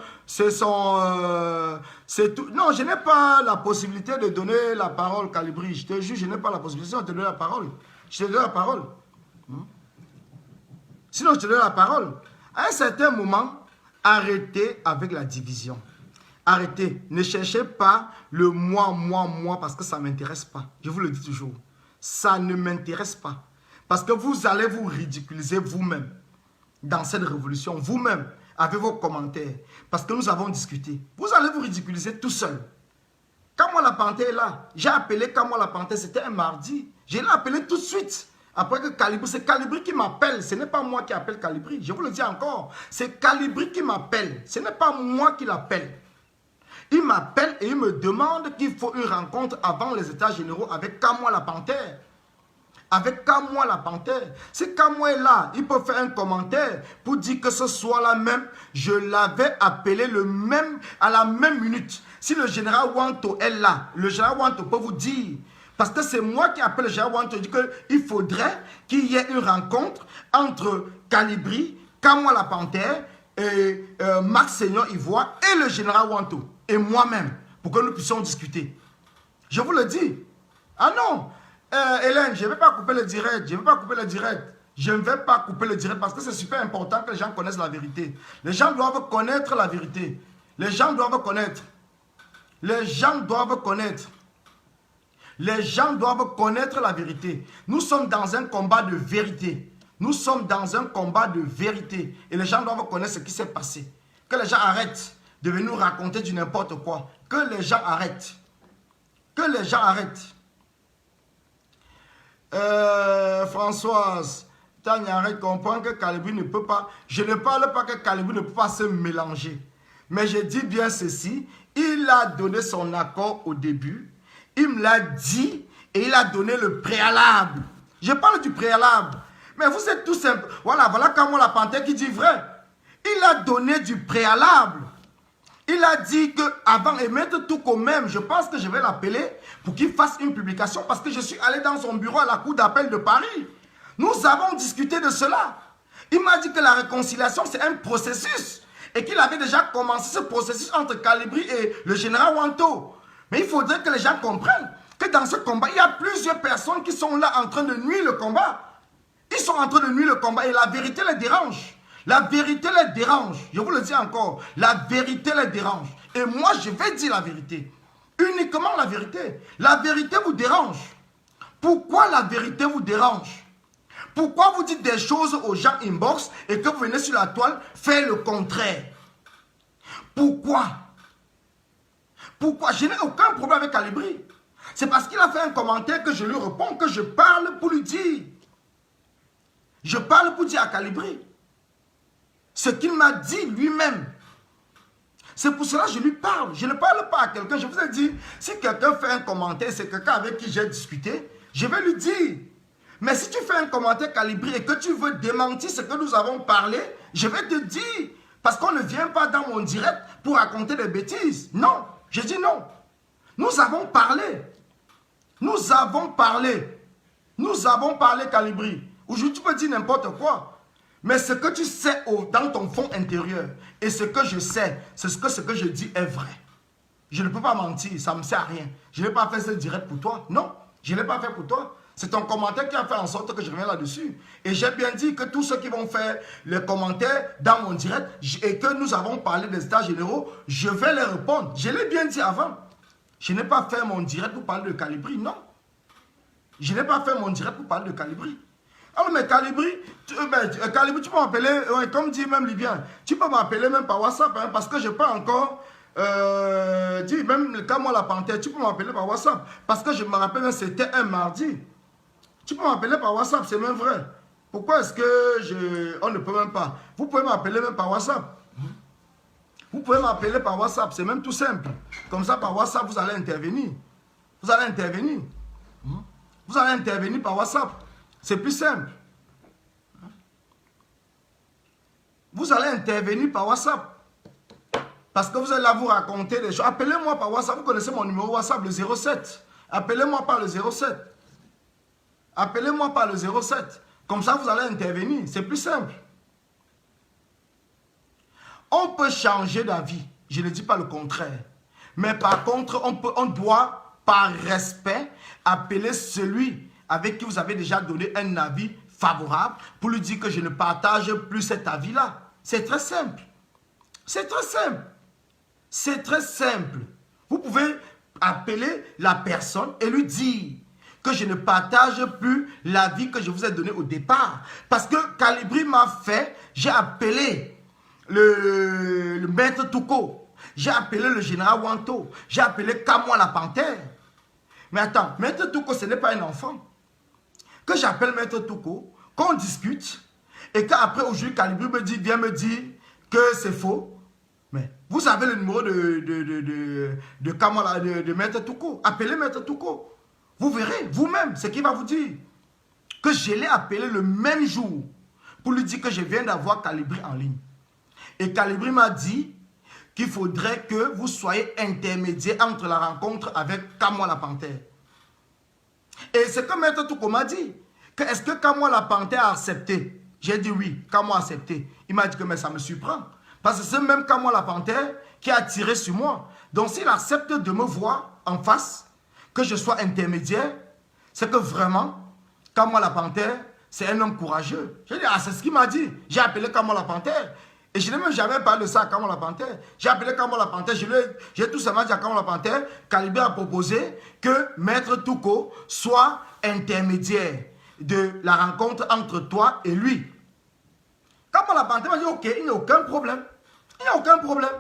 Non, je n'ai pas la possibilité de donner la parole, Calibri. Je te jure, je n'ai pas la possibilité de te donner la parole. Je te donne la parole. Sinon, je te donne la parole. À un certain moment, arrêtez avec la division. Arrêtez. Ne cherchez pas le moi, parce que ça ne m'intéresse pas. Je vous le dis toujours. Ça ne m'intéresse pas. Parce que vous allez vous ridiculiser vous-même. Dans cette révolution, vous-même, avec vos commentaires, parce que nous avons discuté, vous allez vous ridiculiser tout seul. Kamwa la Panthère est là, j'ai appelé Kamwa la Panthère, c'était un mardi, je l'ai appelé tout de suite, après que Calibri, c'est Calibri qui m'appelle, ce n'est pas moi qui appelle Calibri, je vous le dis encore, c'est Calibri qui m'appelle, ce n'est pas moi qui l'appelle. Il m'appelle et il me demande qu'il faut une rencontre avant les États généraux avec Kamwa la Panthère. Avec Kamwa la Panthère. Si Kamwa est là, il peut faire un commentaire pour dire que ce soir-là même, je l'avais appelé à la même minute. Si le général Wanto est là, le général Wanto peut vous dire, parce que c'est moi qui appelle le général Wanto, dit qu'il faudrait qu'il y ait une rencontre entre Calibri, Kamwa la Panthère, et Max Seigneur Ivoire et le général Wanto, et moi-même, pour que nous puissions discuter. Je vous le dis. Ah non! Hélène, je ne vais pas couper le direct. Je ne vais pas couper le direct. Je ne vais pas couper le direct parce que c'est super important que les gens connaissent la vérité. Les gens doivent connaître la vérité. Les gens doivent connaître. Les gens doivent connaître. Les gens doivent connaître la vérité. Nous sommes dans un combat de vérité. Nous sommes dans un combat de vérité. Et les gens doivent connaître ce qui s'est passé. Que les gens arrêtent de venir nous raconter du n'importe quoi. Que les gens arrêtent. Que les gens arrêtent. Françoise, Tanyarek comprend que Calibri ne peut pas. Je ne parle pas que Calibri ne peut pas se mélanger. Mais je dis bien ceci. Il a donné son accord au début. Il me l'a dit et il a donné le préalable. Je parle du préalable. Mais vous êtes tout simple. Voilà Kamwa la Panthère qui dit vrai. Il a donné du préalable. Il a dit qu'avant, et Maître Touko même, je pense que je vais l'appeler pour qu'il fasse une publication parce que je suis allé dans son bureau à la cour d'appel de Paris. Nous avons discuté de cela. Il m'a dit que la réconciliation, c'est un processus et qu'il avait déjà commencé ce processus entre Kalibri et le général Wanto. Mais il faudrait que les gens comprennent que dans ce combat, il y a plusieurs personnes qui sont là en train de nuire le combat. Ils sont en train de nuire le combat et la vérité les dérange. La vérité les dérange. Je vous le dis encore. La vérité les dérange. Et moi, je vais dire la vérité. Uniquement la vérité. La vérité vous dérange. Pourquoi la vérité vous dérange? Pourquoi vous dites des choses aux gens inbox et que vous venez sur la toile faire le contraire? Pourquoi? Pourquoi? Je n'ai aucun problème avec Kalibri. C'est parce qu'il a fait un commentaire que je lui réponds, que je parle pour lui dire. Je parle pour dire à Kalibri ce qu'il m'a dit lui-même. C'est pour cela que je lui parle. Je ne parle pas à quelqu'un. Je vous ai dit, si quelqu'un fait un commentaire, c'est quelqu'un avec qui j'ai discuté, je vais lui dire. Mais si tu fais un commentaire Kalibri et que tu veux démentir ce que nous avons parlé, je vais te dire. Parce qu'on ne vient pas dans mon direct pour raconter des bêtises. Non, je dis non. Nous avons parlé. Nous avons parlé. Nous avons parlé Kalibri. Aujourd'hui, tu peux dire n'importe quoi. Mais ce que tu sais dans ton fond intérieur et ce que je sais, c'est ce que je dis est vrai. Je ne peux pas mentir, ça ne me sert à rien. Je n'ai pas fait ce direct pour toi. Non, je ne l'ai pas fait pour toi. C'est ton commentaire qui a fait en sorte que je reviens là-dessus. Et j'ai bien dit que tous ceux qui vont faire les commentaires dans mon direct et que nous avons parlé des états généraux, je vais les répondre. Je l'ai bien dit avant. Je n'ai pas fait mon direct pour parler de Kalibri, non. Je n'ai pas fait mon direct pour parler de Kalibri. Alors, mais Kalibri, tu peux m'appeler, ouais, comme dit même Libyen, tu peux m'appeler même par WhatsApp, hein, parce que je peux encore, dis, même quand moi la Panthère, tu peux m'appeler par WhatsApp, parce que je me rappelle, c'était un mardi. Tu peux m'appeler par WhatsApp, c'est même vrai. Pourquoi est-ce que on ne peut même pas? Vous pouvez m'appeler même par WhatsApp. Vous pouvez m'appeler par WhatsApp, c'est même tout simple. Comme ça, par WhatsApp, vous allez intervenir. Vous allez intervenir. Vous allez intervenir par WhatsApp. C'est plus simple. Vous allez intervenir par WhatsApp. Parce que vous allez là vous raconter des choses. Appelez-moi par WhatsApp. Vous connaissez mon numéro WhatsApp, le 07. Appelez-moi par le 07. Appelez-moi par le 07. Comme ça, vous allez intervenir. C'est plus simple. On peut changer d'avis. Je ne dis pas le contraire. Mais par contre, on doit, par respect, appeler celui avec qui vous avez déjà donné un avis favorable pour lui dire que je ne partage plus cet avis-là. C'est très simple. C'est très simple. C'est très simple. Vous pouvez appeler la personne et lui dire que je ne partage plus l'avis que je vous ai donné au départ. Parce que Kalibri m'a fait, j'ai appelé le maître Touko, j'ai appelé le général Wanto, j'ai appelé Kamwa la Panthère. Mais attends, maître Touko, ce n'est pas un enfant. Que j'appelle maître Touko, qu'on discute, et qu'après aujourd'hui Kalibri me dit, vient me dire que c'est faux. Mais vous avez le numéro de Kamwa, de maître Touko. Appelez maître Touko. Vous verrez vous-même ce qu'il va vous dire. Que je l'ai appelé le même jour pour lui dire que je viens d'avoir Kalibri en ligne. Et Kalibri m'a dit qu'il faudrait que vous soyez intermédiaire entre la rencontre avec Kamwa la Panthère. Et c'est que Maître Touko m'a dit, est-ce que Kamwa la Panthère a accepté? J'ai dit oui, Kamwa a accepté. Il m'a dit que mais ça me surprend. Parce que c'est même Kamwa la Panthère qui a tiré sur moi. Donc s'il accepte de me voir en face, que je sois intermédiaire, c'est que vraiment, Kamwa la Panthère, c'est un homme courageux. J'ai dit, ah c'est ce qu'il m'a dit. J'ai appelé Kamwa la Panthère. Et je n'ai même jamais parlé de ça à Kamwa la Panthère. J'ai appelé Kamwa la Panthère, j'ai tout simplement dit à Kamwa la Panthère, Kalibri a proposé que Maître Touko soit intermédiaire de la rencontre entre toi et lui. Kamwa la Panthère m'a dit, ok, il n'y a aucun problème. Il n'y a aucun problème.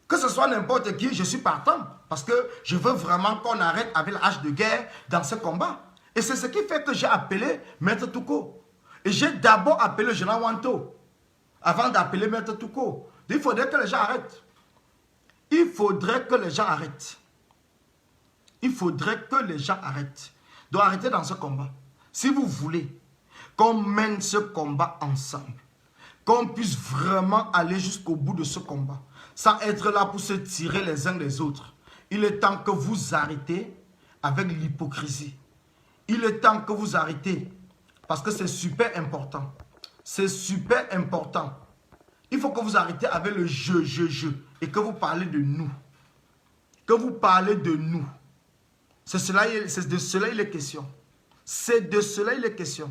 Que ce soit n'importe qui, je suis partant. Parce que je veux vraiment qu'on arrête avec la hache de guerre dans ce combat. Et c'est ce qui fait que j'ai appelé Maître Touko. Et j'ai d'abord appelé le général Wanto. Avant d'appeler Maître Touko. Il faudrait que les gens arrêtent. Il faudrait que les gens arrêtent. il faudrait que les gens arrêtent. Donc arrêtez dans ce combat. Si vous voulez qu'on mène ce combat ensemble, qu'on puisse vraiment aller jusqu'au bout de ce combat, sans être là pour se tirer les uns les autres, il est temps que vous arrêtez avec l'hypocrisie. Il est temps que vous arrêtez, parce que c'est super important. C'est super important. Il faut que vous arrêtez avec le je, et que vous parlez de nous. Que vous parlez de nous. C'est de cela il est question. C'est de cela il est question.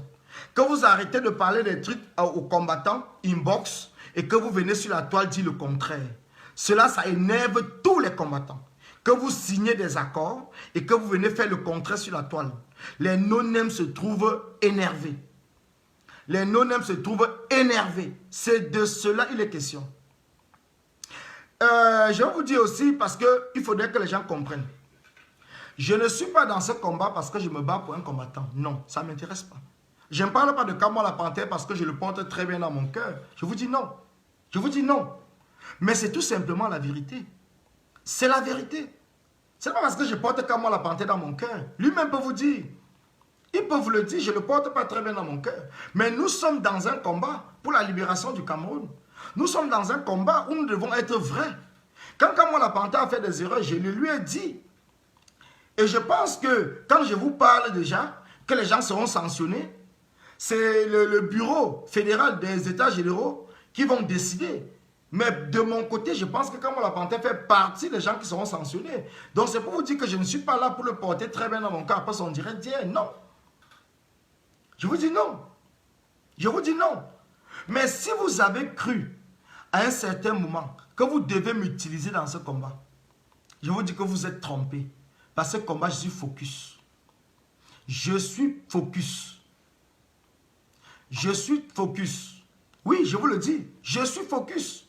Que vous arrêtez de parler des trucs aux combattants, inbox, et que vous venez sur la toile dire le contraire. Cela, ça énerve tous les combattants. Que vous signez des accords et que vous venez faire le contraire sur la toile. Les non-nèmes se trouvent énervés. Les non-nèmes se trouvent énervés. C'est de cela il est question. Je vais vous dire aussi, parce qu'il faudrait que les gens comprennent. Je ne suis pas dans ce combat parce que je me bats pour un combattant. Non, ça ne m'intéresse pas. Je ne parle pas de Kamo la Panthère parce que je le porte très bien dans mon cœur. Je vous dis non. Je vous dis non. Mais c'est tout simplement la vérité. C'est la vérité. Ce n'est pas parce que je porte Kamo la Panthère dans mon cœur. Lui-même peut vous dire. Il peut vous le dire, je ne le porte pas très bien dans mon cœur. Mais nous sommes dans un combat pour la libération du Cameroun. Nous sommes dans un combat où nous devons être vrais. Quand Kamo la Panthère a fait des erreurs, je le lui ai dit. Et je pense que quand je vous parle déjà, que les gens seront sanctionnés, c'est le bureau fédéral des États généraux qui vont décider. Mais de mon côté, je pense que Kamo la Panthère fait partie des gens qui seront sanctionnés. Donc c'est pour vous dire que je ne suis pas là pour le porter très bien dans mon cœur. Après, on dirait dire non. Je vous dis non. Je vous dis non. Mais si vous avez cru à un certain moment que vous devez m'utiliser dans ce combat, je vous dis que vous êtes trompé. Parce que ce combat, je suis focus. Je suis focus. Je suis focus. Oui, je vous le dis. Je suis focus.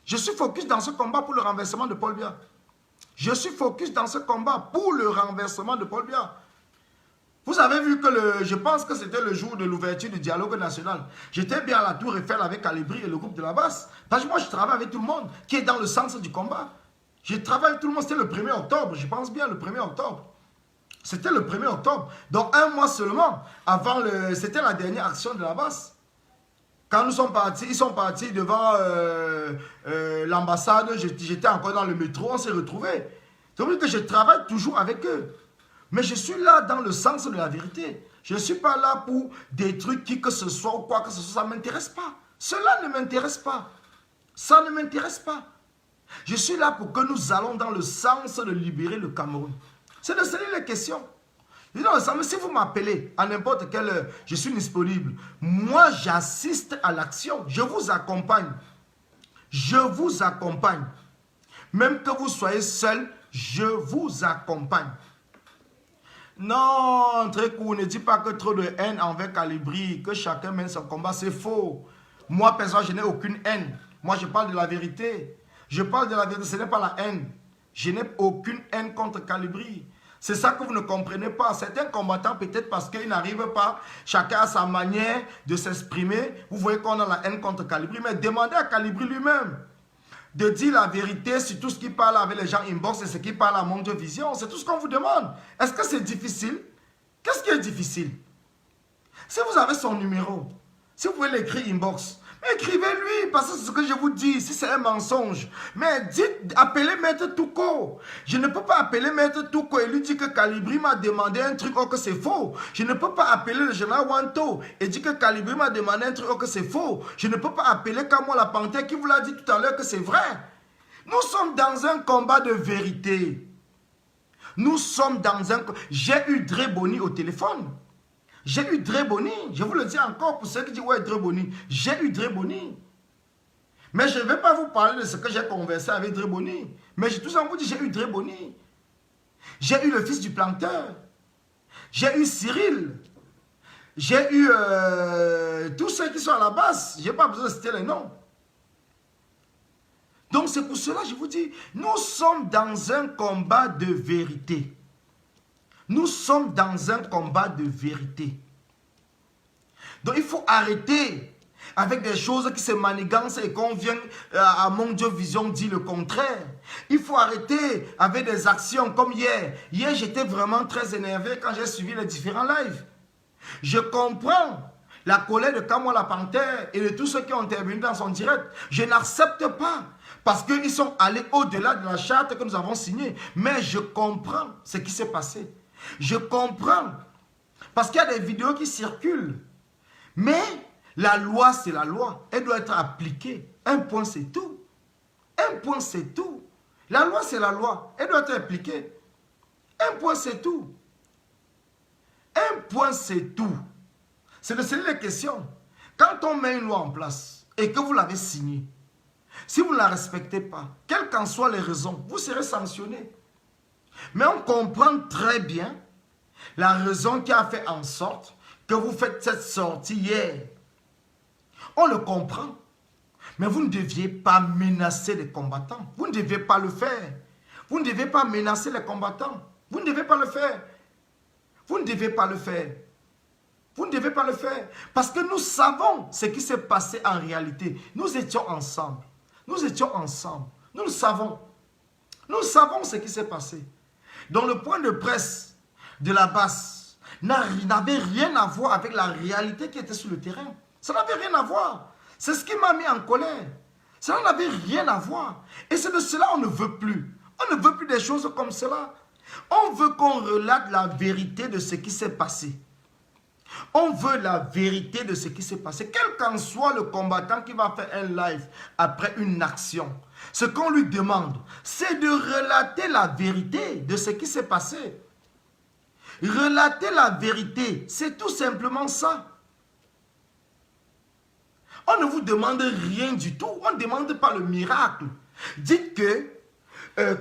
Je suis focus dans ce combat pour le renversement de Paul Biya. Je suis focus dans ce combat pour le renversement de Paul Biya. Vous avez vu que je pense que c'était le jour de l'ouverture du dialogue national. J'étais bien à la Tour Eiffel avec Calibri et le groupe de la Basse. Parce que moi, je travaille avec tout le monde qui est dans le sens du combat. Je travaille avec tout le monde. C'était le 1er octobre. Je pense bien le 1er octobre. C'était le 1er octobre. Donc, un mois seulement avant c'était la dernière action de la Basse. Quand nous sommes partis, ils sont partis devant l'ambassade. J'étais encore dans le métro. On s'est retrouvés. C'est-à-dire que je travaille toujours avec eux. Mais je suis là dans le sens de la vérité. Je ne suis pas là pour des trucs qui que ce soit ou quoi que ce soit. Ça ne m'intéresse pas. Cela ne m'intéresse pas. Ça ne m'intéresse pas. Je suis là pour que nous allons dans le sens de libérer le Cameroun. C'est de cela les questions. Si vous m'appelez à n'importe quelle heure, je suis disponible. Moi, j'assiste à l'action. Je vous accompagne. Je vous accompagne. Même que vous soyez seul, je vous accompagne. Non, très court, ne dis pas que trop de haine envers Calibri, que chacun mène son combat, c'est faux. Moi, personnellement, je n'ai aucune haine. Moi, je parle de la vérité. Je parle de la vérité, ce n'est pas la haine. Je n'ai aucune haine contre Calibri. C'est ça que vous ne comprenez pas. Certains combattants, peut-être parce qu'ils n'arrivent pas, chacun a sa manière de s'exprimer. Vous voyez qu'on a la haine contre Calibri. Mais demandez à Calibri lui-même de dire la vérité sur tout ce qu'il parle avec les gens inbox et ce qu'il parle à Monde Vision. C'est tout ce qu'on vous demande. Est-ce que c'est difficile? Qu'est-ce qui est difficile? Si vous avez son numéro, si vous pouvez l'écrire inbox, écrivez-lui, parce que c'est ce que je vous dis, si c'est un mensonge. Mais dites, appelez Maître Touko. Je ne peux pas appeler Maître Touko et lui dire que Calibri m'a demandé un truc, oh que c'est faux. Je ne peux pas appeler le général Wanto et dire que Calibri m'a demandé un truc, oh que c'est faux. Je ne peux pas appeler Kamo la Panthère qui vous l'a dit tout à l'heure que c'est vrai. Nous sommes dans un combat de vérité. Nous sommes dans un... J'ai eu Dre Boni au téléphone. J'ai eu Dre Boni, je vous le dis encore pour ceux qui disent ouais Dre Boni, j'ai eu Dre Boni. Mais je ne vais pas vous parler de ce que j'ai conversé avec Dre Boni. Mais tout ça, vous dit j'ai eu Dre Boni. J'ai eu le fils du planteur. J'ai eu Cyril. J'ai eu tous ceux qui sont à la base. Je n'ai pas besoin de citer les noms. Donc c'est pour cela que je vous dis, nous sommes dans un combat de vérité. Nous sommes dans un combat de vérité. Donc il faut arrêter avec des choses qui se manigancent et qu'on vient à Mon Dieu Vision dire le contraire. Il faut arrêter avec des actions comme hier. Hier, j'étais vraiment très énervé quand j'ai suivi les différents lives. Je comprends la colère de Kamwa la Panthère et de tous ceux qui ont intervenu dans son direct. Je n'accepte pas parce qu'ils sont allés au-delà de la charte que nous avons signée. Mais je comprends ce qui s'est passé. Je comprends parce qu'il y a des vidéos qui circulent. Mais la loi, c'est la loi. Elle doit être appliquée. Un point, c'est tout. Un point, c'est tout. La loi, c'est la loi. Elle doit être appliquée. Un point, c'est tout. Un point, c'est tout. C'est de cela les questions. Quand on met une loi en place et que vous l'avez signée, si vous ne la respectez pas, quelles qu'en soient les raisons, vous serez sanctionné. Mais on comprend très bien la raison qui a fait en sorte que vous faites cette sortie hier. On le comprend. Mais vous ne deviez pas menacer les combattants. Vous ne deviez pas le faire. Vous ne devez pas menacer les combattants. Vous ne devez pas le faire. Vous ne devez pas le faire. Vous ne devez pas le faire. Parce que nous savons ce qui s'est passé en réalité. Nous étions ensemble. Nous étions ensemble. Nous le savons. Nous savons ce qui s'est passé. Donc le point de presse de la base n'avait rien à voir avec la réalité qui était sur le terrain. Ça n'avait rien à voir. C'est ce qui m'a mis en colère. Ça n'avait rien à voir. Et c'est de cela qu'on ne veut plus. On ne veut plus des choses comme cela. On veut qu'on relate la vérité de ce qui s'est passé. On veut la vérité de ce qui s'est passé. Quel qu'en soit le combattant qui va faire un live après une action, ce qu'on lui demande, c'est de relater la vérité de ce qui s'est passé. Relater la vérité, c'est tout simplement ça. On ne vous demande rien du tout. On ne demande pas le miracle. Dites que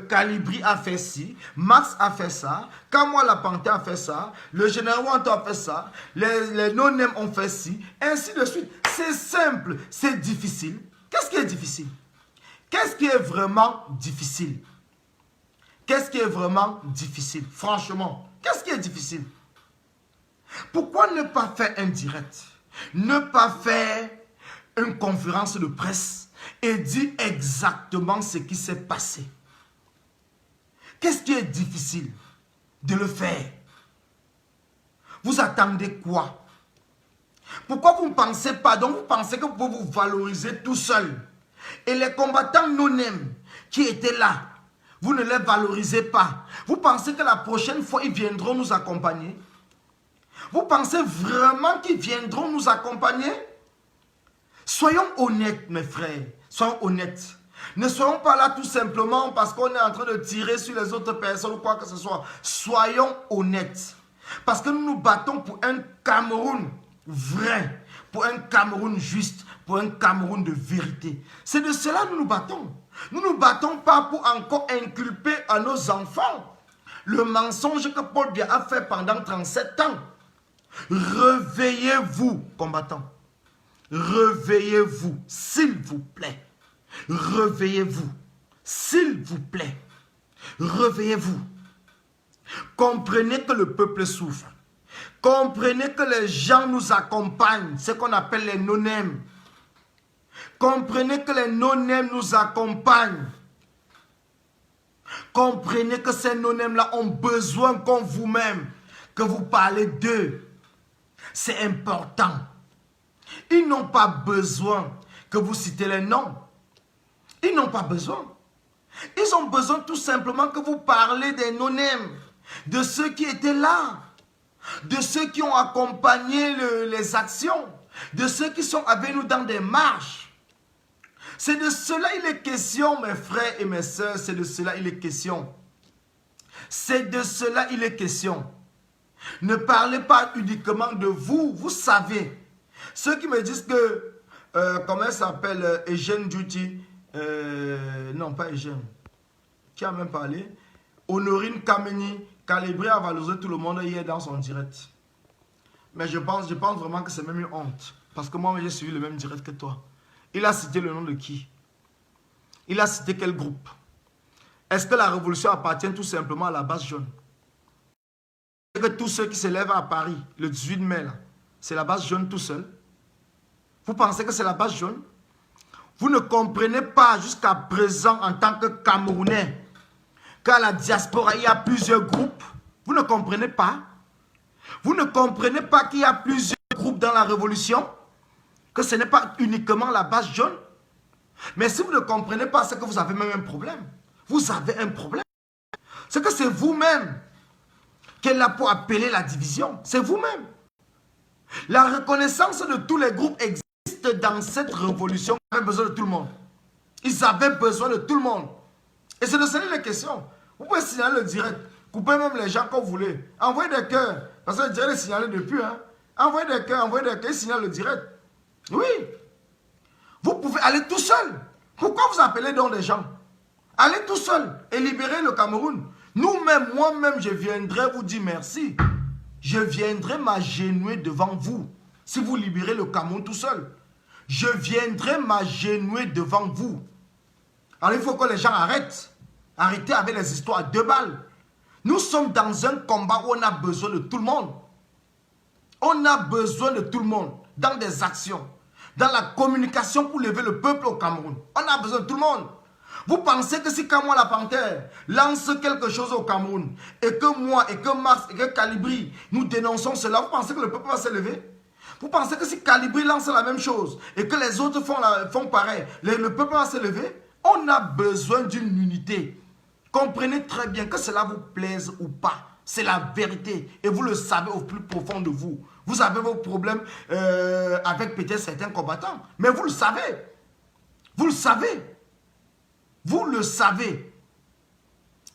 Calibri a fait ci, Max a fait ça, Kamwa la Panthère a fait ça, le général Wanto a fait ça, les non-name ont fait ci, ainsi de suite. C'est simple, c'est difficile. Qu'est-ce qui est difficile? Qu'est-ce qui est vraiment difficile? Qu'est-ce qui est vraiment difficile? Franchement, qu'est-ce qui est difficile? Pourquoi ne pas faire un direct? Ne pas faire une conférence de presse et dire exactement ce qui s'est passé? Qu'est-ce qui est difficile de le faire? Vous attendez quoi? Pourquoi vous ne pensez pas? Donc vous pensez que vous pouvez vous valoriser tout seul. Et les combattants non-name qui étaient là, vous ne les valorisez pas. Vous pensez que la prochaine fois, ils viendront nous accompagner? Vous pensez vraiment qu'ils viendront nous accompagner? Soyons honnêtes, mes frères. Soyons honnêtes. Ne soyons pas là tout simplement parce qu'on est en train de tirer sur les autres personnes ou quoi que ce soit. Soyons honnêtes. Parce que nous nous battons pour un Cameroun vrai, pour un Cameroun juste, pour un Cameroun de vérité. C'est de cela que nous nous battons. Nous ne nous battons pas pour encore inculper à nos enfants le mensonge que Paul Biya a fait pendant 37 ans. Réveillez-vous, combattants. Réveillez-vous, s'il vous plaît. Réveillez-vous, s'il vous plaît. Réveillez-vous. Comprenez que le peuple souffre. Comprenez que les gens nous accompagnent, ce qu'on appelle les non-name. Comprenez que les non-name nous accompagnent. Comprenez que ces non-name-là ont besoin comme vous-même, que vous parlez d'eux. C'est important. Ils n'ont pas besoin que vous citez les noms. Ils n'ont pas besoin. Ils ont besoin tout simplement que vous parlez des non-name, de ceux qui étaient là, de ceux qui ont accompagné les actions, de ceux qui sont avec nous dans des marches. C'est de cela il est question, mes frères et mes sœurs, c'est de cela il est question. C'est de cela il est question. Ne parlez pas uniquement de vous, vous savez. Ceux qui me disent que, comment elle s'appelle, Eugène Duty, non pas Eugène, qui a même parlé, Honorine Kameni, Calibri a valorisé tout le monde hier dans son direct. Mais je pense vraiment que c'est même une honte. Parce que moi, j'ai suivi le même direct que toi. Il a cité le nom de qui? Il a cité quel groupe? Est-ce que la révolution appartient tout simplement à la base jaune? Est-ce que tous ceux qui se lèvent à Paris, le 18 mai, c'est la base jaune tout seul? Vous pensez que c'est la base jaune? Vous ne comprenez pas jusqu'à présent en tant que Camerounais qu'à la diaspora, il y a plusieurs groupes. Vous ne comprenez pas? Vous ne comprenez pas qu'il y a plusieurs groupes dans la révolution? Que ce n'est pas uniquement la base jaune? Mais si vous ne comprenez pas, c'est que vous avez même un problème. Vous avez un problème. C'est que c'est vous-même qui est là pour appeler la division. C'est vous-même. La reconnaissance de tous les groupes existe dans cette révolution. Ils avaient besoin de tout le monde. Ils avaient besoin de tout le monde. Et c'est de cela les questions. Vous pouvez signaler le direct. Coupez même les gens comme vous voulez. Envoyez des cœurs. Parce que le direct est signalé depuis. Hein. Envoyez des cœurs, ils signalent le direct. Oui. Vous pouvez aller tout seul. Pourquoi vous appelez donc des gens? Allez tout seul et libérez le Cameroun. Nous-mêmes, moi-même, je viendrai vous dire merci. Je viendrai m'agenouiller devant vous. Si vous libérez le Cameroun tout seul. Je viendrai m'agenouiller devant vous. Alors il faut que les gens arrêtent. Arrêtez avec les histoires à 2 balles. Nous sommes dans un combat où on a besoin de tout le monde. On a besoin de tout le monde. Dans des actions. Dans la communication pour lever le peuple au Cameroun. On a besoin de tout le monde. Vous pensez que si Kamwa la Panthère lance quelque chose au Cameroun et que moi, et que Mars, et que Calibri, nous dénonçons cela, vous pensez que le peuple va se lever? Vous pensez que si Calibri lance la même chose et que les autres font pareil, le peuple va se lever? On a besoin d'une unité. Comprenez très bien que cela vous plaise ou pas. C'est la vérité et vous le savez au plus profond de vous. Vous avez vos problèmes avec peut-être certains combattants, mais vous le savez. Vous le savez. Vous le savez.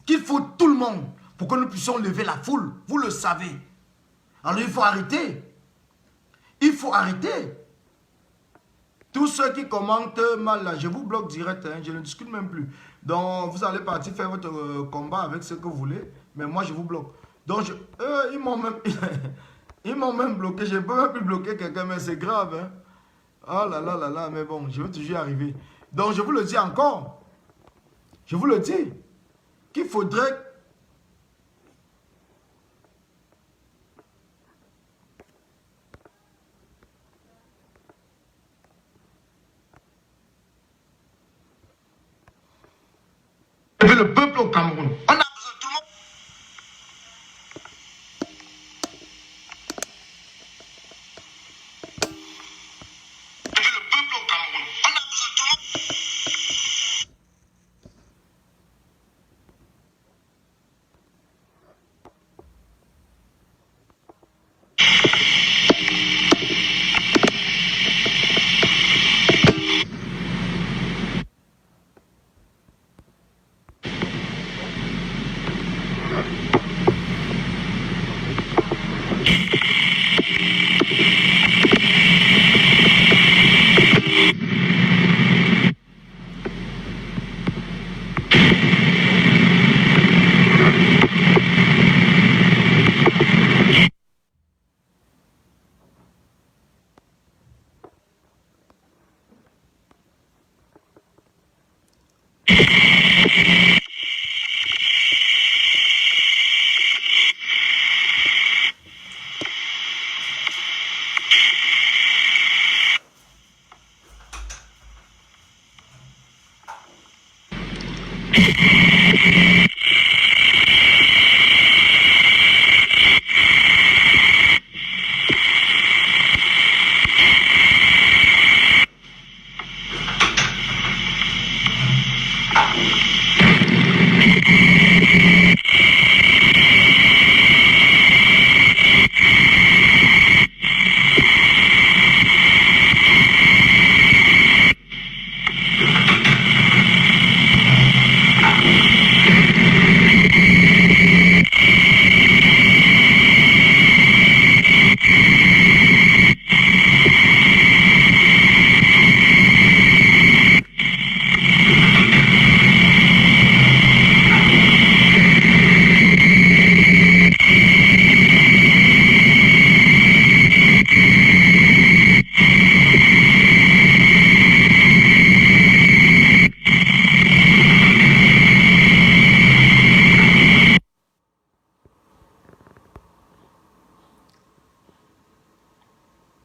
Qu'il faut tout le monde pour que nous puissions lever la foule. Vous le savez. Alors il faut arrêter. Il faut arrêter. Tous ceux qui commentent mal là, je vous bloque direct, hein, je ne discute même plus. Donc vous allez partir faire votre combat avec ce que vous voulez, mais moi je vous bloque. Donc ils m'ont même, ils m'ont même bloqué, je ne peux même plus bloquer quelqu'un, mais c'est grave. Hein. Oh là là là là, mais bon, je vais toujours y arriver. Donc je vous le dis encore, je vous le dis, qu'il faudrait... le peuple au Cameroun. On a besoin de tout le monde. Le peuple au Cameroun. On a besoin de tout le monde.